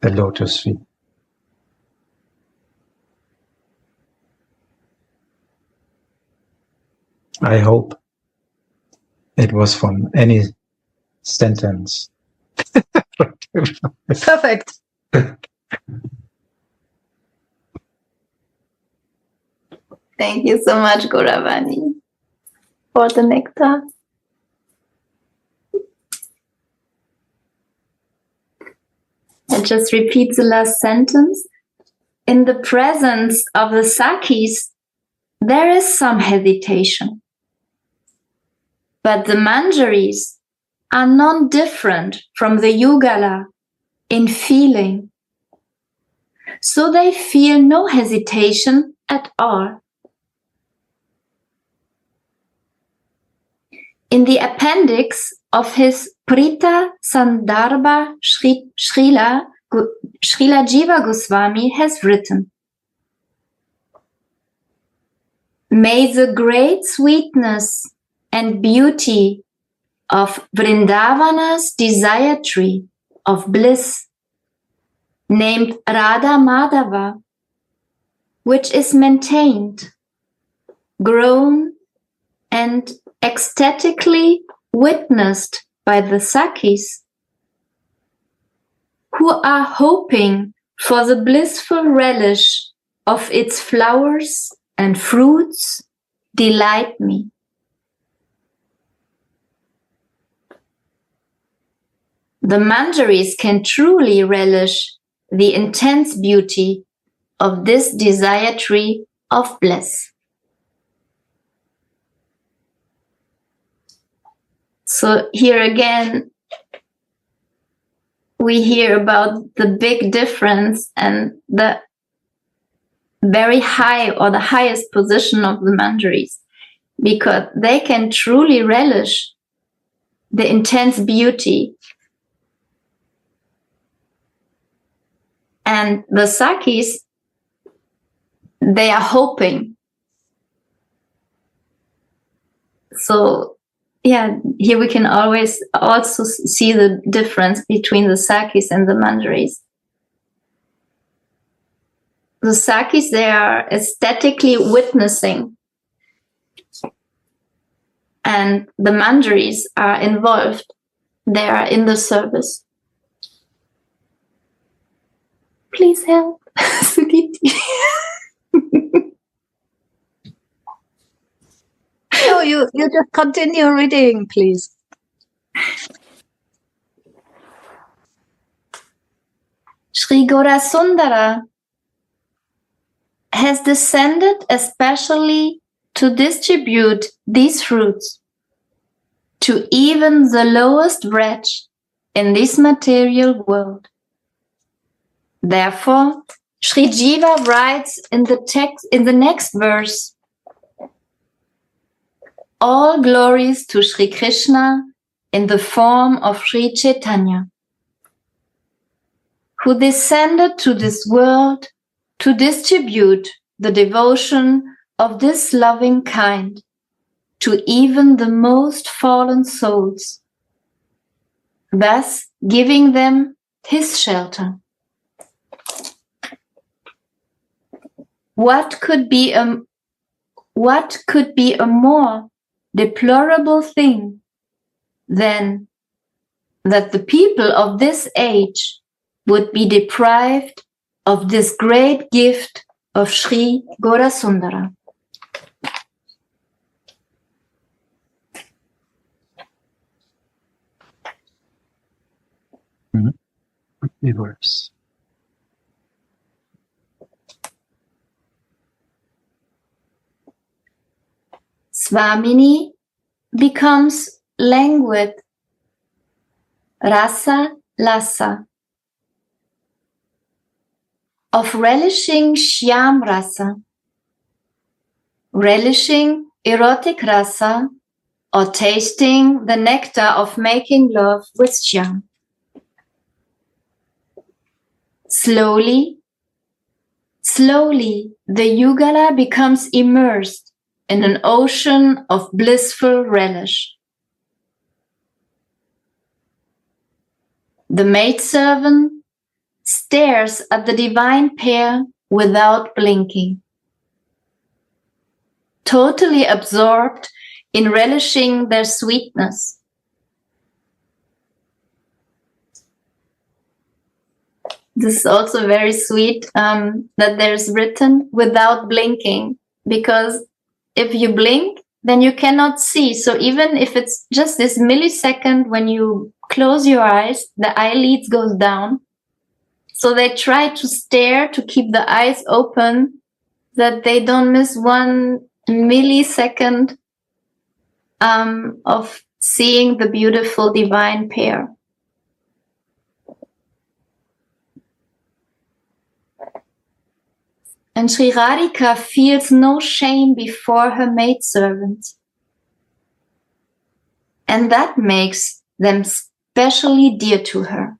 the lotus feet. I hope it was from any sentence. Perfect. Thank you so much, Gauravani, for the nectar. And just repeat the last sentence. In the presence of the Sakis, there is some hesitation. But the Manjaris are non-different from the Yugala in feeling. So they feel no hesitation at all. In the appendix of his Prita Sandarbha Srila Jiva Goswami has written, "May the great sweetness and beauty of Vrindavana's desire tree of bliss, named Radha Madhava, which is maintained, grown, and ecstatically witnessed by the Sakis, who are hoping for the blissful relish of its flowers and fruits, delight me." The Manjaris can truly relish the intense beauty of this desire tree of bliss. So here again, we hear about the big difference and the very high or the highest position of the Manjaris, because they can truly relish the intense beauty. And the Sakis, they are hoping. So, yeah, here we can always also see the difference between the Sakis and the Manjaris. The Sakis, they are aesthetically witnessing. And the Manjaris are involved. They are in the service. Please help, Sudhiti. No, you just continue reading, please. Sri Gaurasundara has descended especially to distribute these fruits to even the lowest wretch in this material world. Therefore, Sri Jiva writes in the next verse, "All glories to Sri Krishna in the form of Sri Chaitanya, who descended to this world to distribute the devotion of this loving kind to even the most fallen souls, thus giving them his shelter." What could be a more deplorable thing than that the people of this age would be deprived of this great gift of Sri Gaurasundara. Reverse. Swamini becomes languid, rasa lasa, of relishing shyam rasa, relishing erotic rasa, or tasting the nectar of making love with shyam. Slowly, slowly, the yugala becomes immersed in an ocean of blissful relish. The maidservant stares at the divine pair without blinking, totally absorbed in relishing their sweetness. This is also very sweet that there's written without blinking, because if you blink, then you cannot see. So even if it's just this millisecond when you close your eyes, the eyelids goes down. So they try to stare to keep the eyes open, that they don't miss 1 millisecond of seeing the beautiful divine pair. And Sri Radhika feels no shame before her maidservants. And that makes them specially dear to her.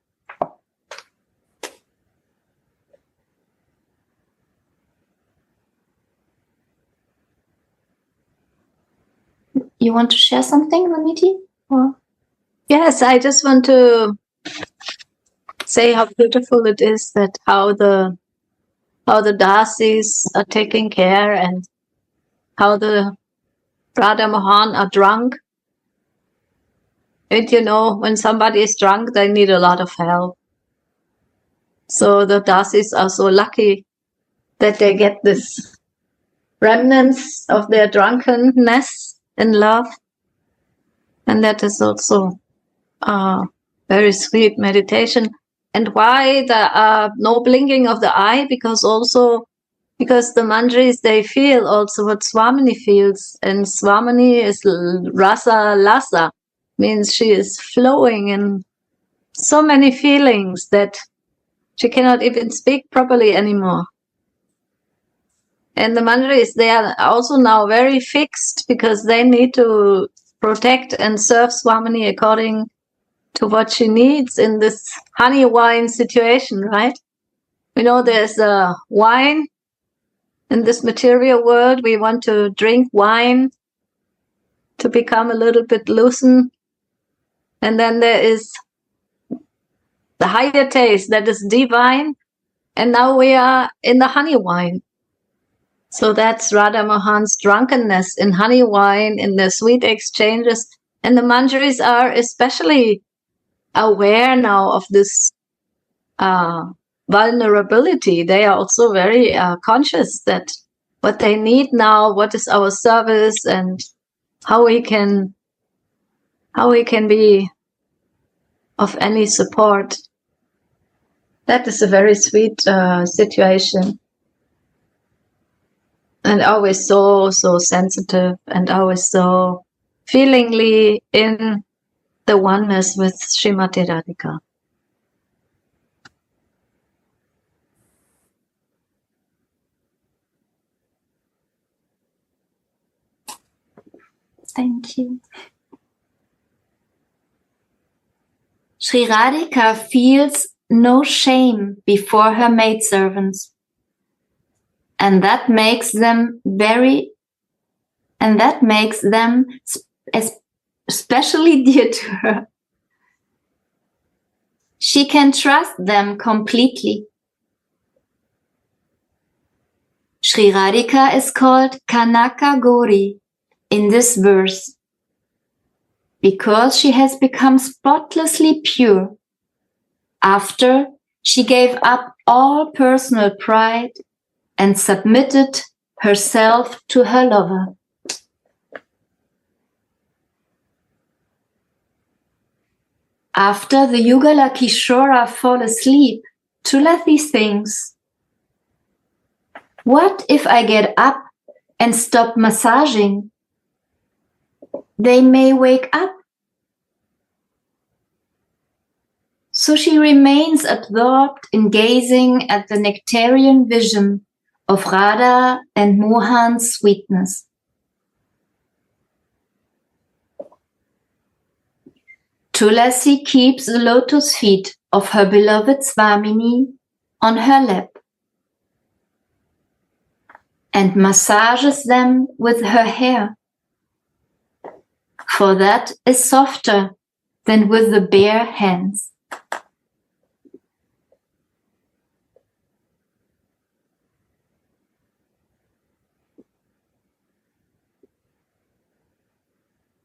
You want to share something, Ramiti? Or? Yes, I just want to say how beautiful it is that how the dasis are taking care and how the Radha Mohan are drunk. And you know, when somebody is drunk, they need a lot of help. So the dasis are so lucky that they get this remnants of their drunkenness in love. And that is also a very sweet meditation. And why the no blinking of the eye? Because the manjaris, they feel also what Swamini feels. And Swamini is Rasa Lasa, means she is flowing in so many feelings that she cannot even speak properly anymore. And the manjaris, they are also now very fixed because they need to protect and serve Swamini according to what she needs in this honey wine situation, right? We know there's a wine in this material world. We want to drink wine to become a little bit loosened. And then there is the higher taste that is divine. And now we are in the honey wine. So that's Radha Mohan's drunkenness in honey wine, in the sweet exchanges. And the manjaris are especially aware now of this vulnerability. They are also very conscious that what they need now, what is our service, and how we can be of any support. That is a very sweet situation. And always so sensitive and always so feelingly in the oneness with Srimati Radhika. Thank you. Sri Radhika feels no shame before her maidservants. And that makes them especially dear to her. She can trust them completely. Sri Radhika is called Kanaka Gauri in this verse because she has become spotlessly pure after she gave up all personal pride and submitted herself to her lover. After the Yugala Kishora fall asleep, Tulathi thinks, what if I get up and stop massaging? They may wake up. So she remains absorbed in gazing at the nectarian vision of Radha and Mohan's sweetness. Tulasi keeps the lotus feet of her beloved Swamini on her lap and massages them with her hair, for that is softer than with the bare hands.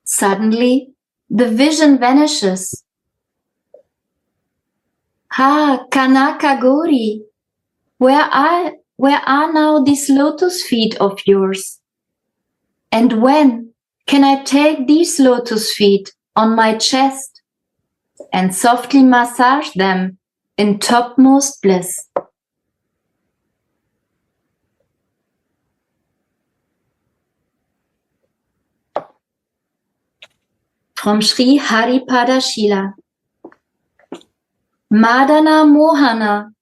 Suddenly, the vision vanishes. Ha, Kanaka Gauri, where are now these lotus feet of yours? And when can I take these lotus feet on my chest and softly massage them in topmost bliss? From Sri Haripada Shila. Madana Mohana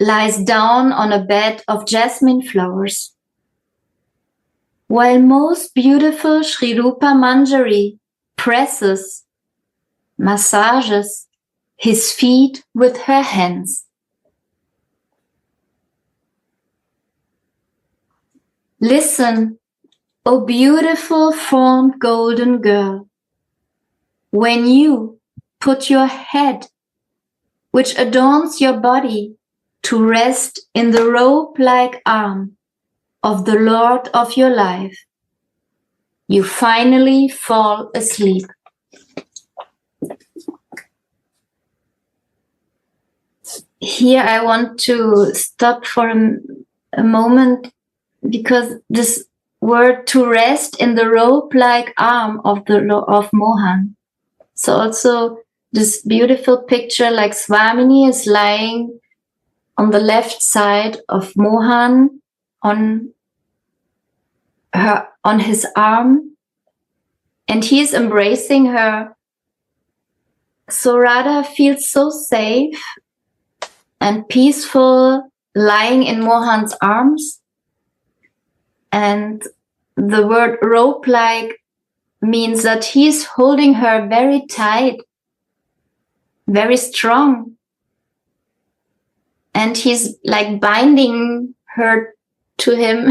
lies down on a bed of jasmine flowers, while most beautiful Sri Rupa Manjari presses, massages his feet with her hands. Listen, O beautiful formed golden girl, when you put your head, which adorns your body, to rest in the robe-like arm of the Lord of your life, you finally fall asleep. Here I want to stop for a moment, because this word to rest in the robe-like arm of Mohan. So also this beautiful picture, like Swamini is lying on the left side of Mohan on his arm, and he is embracing her. So Radha feels so safe and peaceful lying in Mohan's arms. And the word rope-like means that he's holding her very tight, very strong. And he's like binding her to him.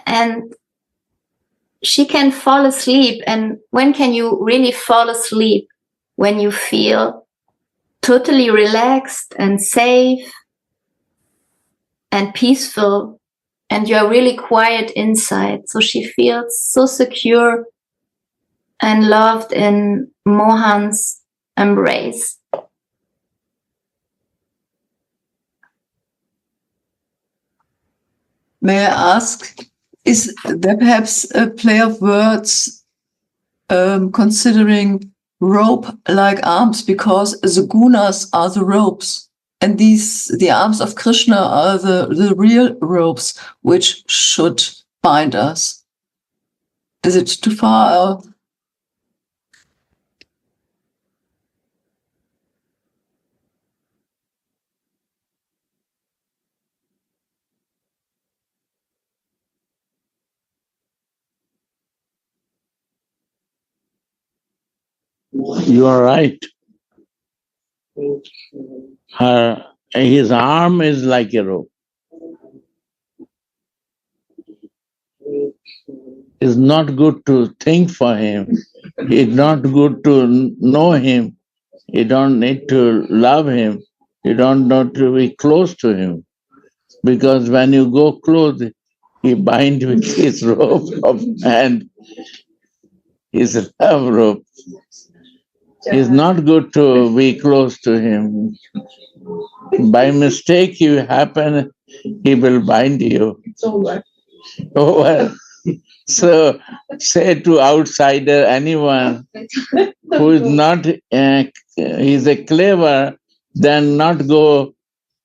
And she can fall asleep. And when can you really fall asleep? When you feel totally relaxed and safe and peaceful, and you're really quiet inside. So she feels so secure and loved in Mohan's embrace. May I ask, is there perhaps a play of words considering rope-like arms, because the gunas are the ropes, and the arms of Krishna are the real ropes which should bind us? Is it too far? You are right. His arm is like a rope. It's not good to think for him. It's not good to know him. You don't need to love him. You don't need to be close to him. Because when you go close, he binds with his rope and his love rope. It's not good to be close to him. By mistake, you happen, he will bind you. It's over. Over. So, say to outsider, anyone who is not, he's a clever, then not go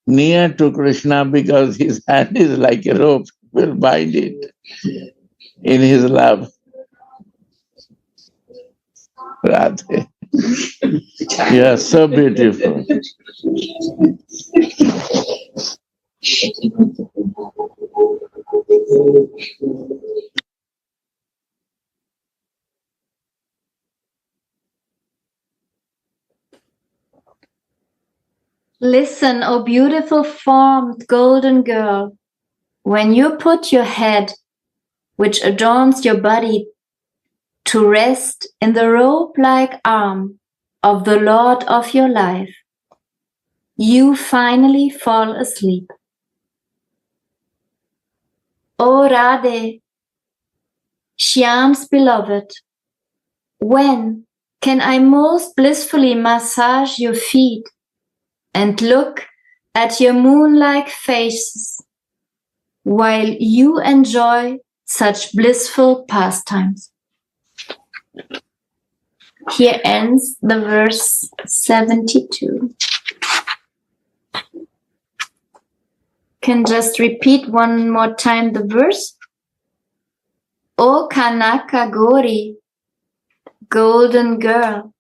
near to Krishna because his hand is like a rope, will bind it in his love. Radhe. You are so beautiful. Listen, O beautiful formed golden girl, when you put your head, which adorns your body, to rest in the rope-like arm of the Lord of your life, you finally fall asleep. O Radhe, Shyam's beloved, when can I most blissfully massage your feet and look at your moon-like faces while you enjoy such blissful pastimes? Here ends the verse 72. Can just repeat one more time the verse. O Kanaka Gori, golden girl,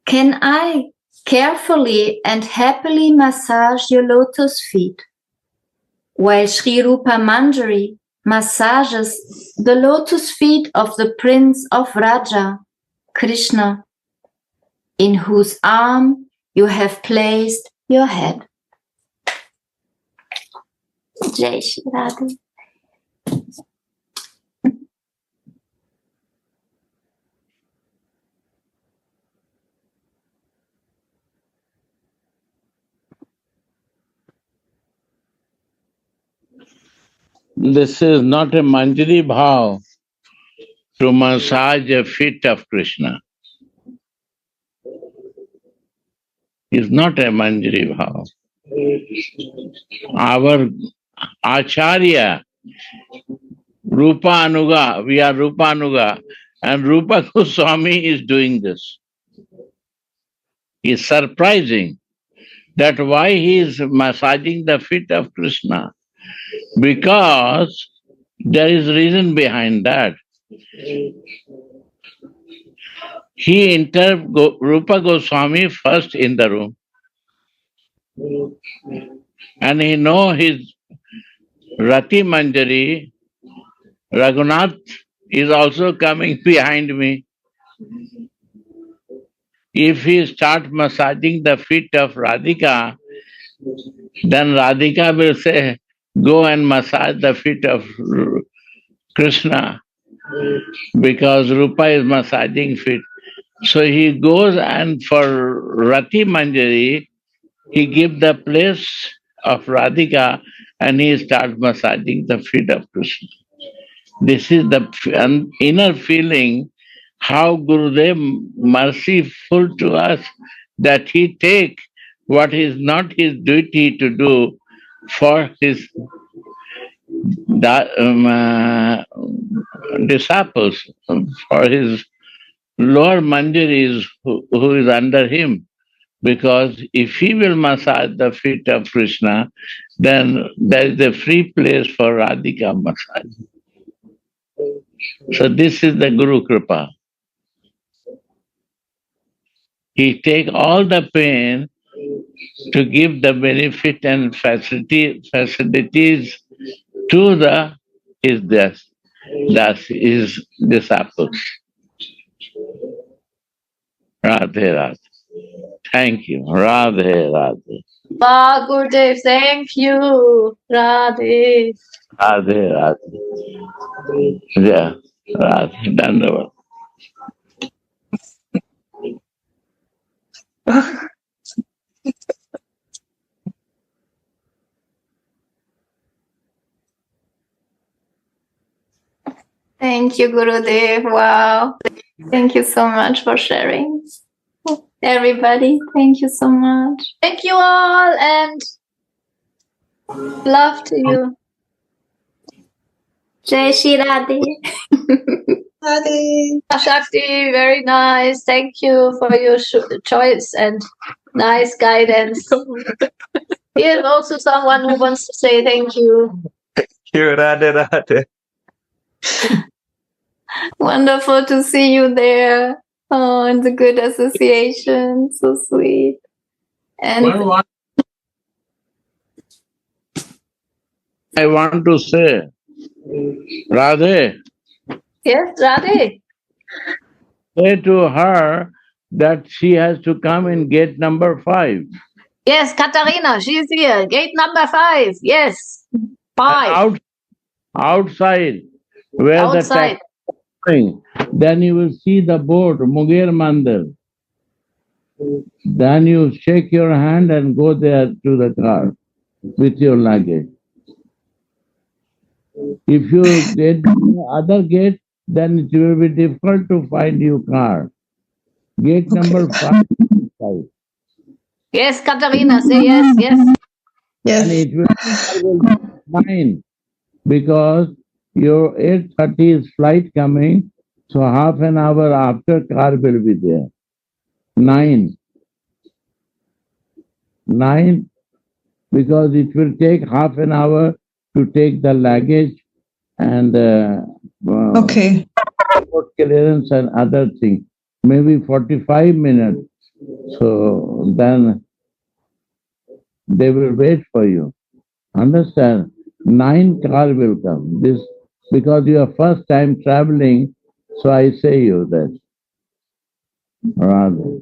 can I carefully and happily massage your lotus feet, while Sri Rupa Manjari massages the lotus feet of the Prince of Raja, Krishna, in whose arm you have placed your head. Jai Shri Radha. This is not a Manjari bhav to massage the feet of Krishna. It's not a Manjari bhav. Our Acharya, Rupa Anuga, we are Rupa Anuga, and Rupa Goswami is doing this. It's surprising that why he is massaging the feet of Krishna. Because there is reason behind that. He entered Rupa Goswami first in the room. And he know his Rati Manjari, Raghunath is also coming behind me. If he start massaging the feet of Radhika, then Radhika will say, go and massage the feet of Krishna, because Rupa is massaging feet. So he goes, and for Rati Manjari, he gives the place of Radhika and he starts massaging the feet of Krishna. This is the inner feeling, how Gurudev merciful to us, that he take what is not his duty to do for his disciples, for his lower Manjaris who is under him. Because if he will massage the feet of Krishna, then there is a free place for Radhika massage. So this is the Guru Kripa. He take all the pain to give the benefit and facilities to his disciples. Radhe Radhe. Thank you. Radhe Radhe. Wow, Gurudev, thank you. Radhe. Radhe Radhe. Yeah. Radhe. Dandavad. Thank you, Gurudev. Wow. Thank you so much for sharing. Everybody, thank you so much. Thank you all and love to you. Jai Shri Radhe. Shakti, very nice. Thank you for your choice and nice guidance. Here's also someone who wants to say thank you. Radhe Radhe. Wonderful to see you there. Oh, and the good association. So sweet. And Well, I want to say, Radhe, Yes, Radhe. say to her that she has to come in gate number 5. Yes, Katharina, she's here. Gate number 5. Yes. 5. Outside, where Outside. the taxi is going, then you will see the board, Muger Mandir. Then you shake your hand and go there to the car with your luggage. If you get the other gate, then it will be difficult to find your car. Gate number 5. Yes, Katharina, say yes, yes. And it will be 9 because your 8:30 is flight coming, so half an hour after car will be there. 9. 9 because it will take half an hour to take the luggage and passport clearance and other things. Maybe 45 minutes. So then they will wait for you. Understand? 9 car will come. This because you are first time traveling, so I say you that. Rather.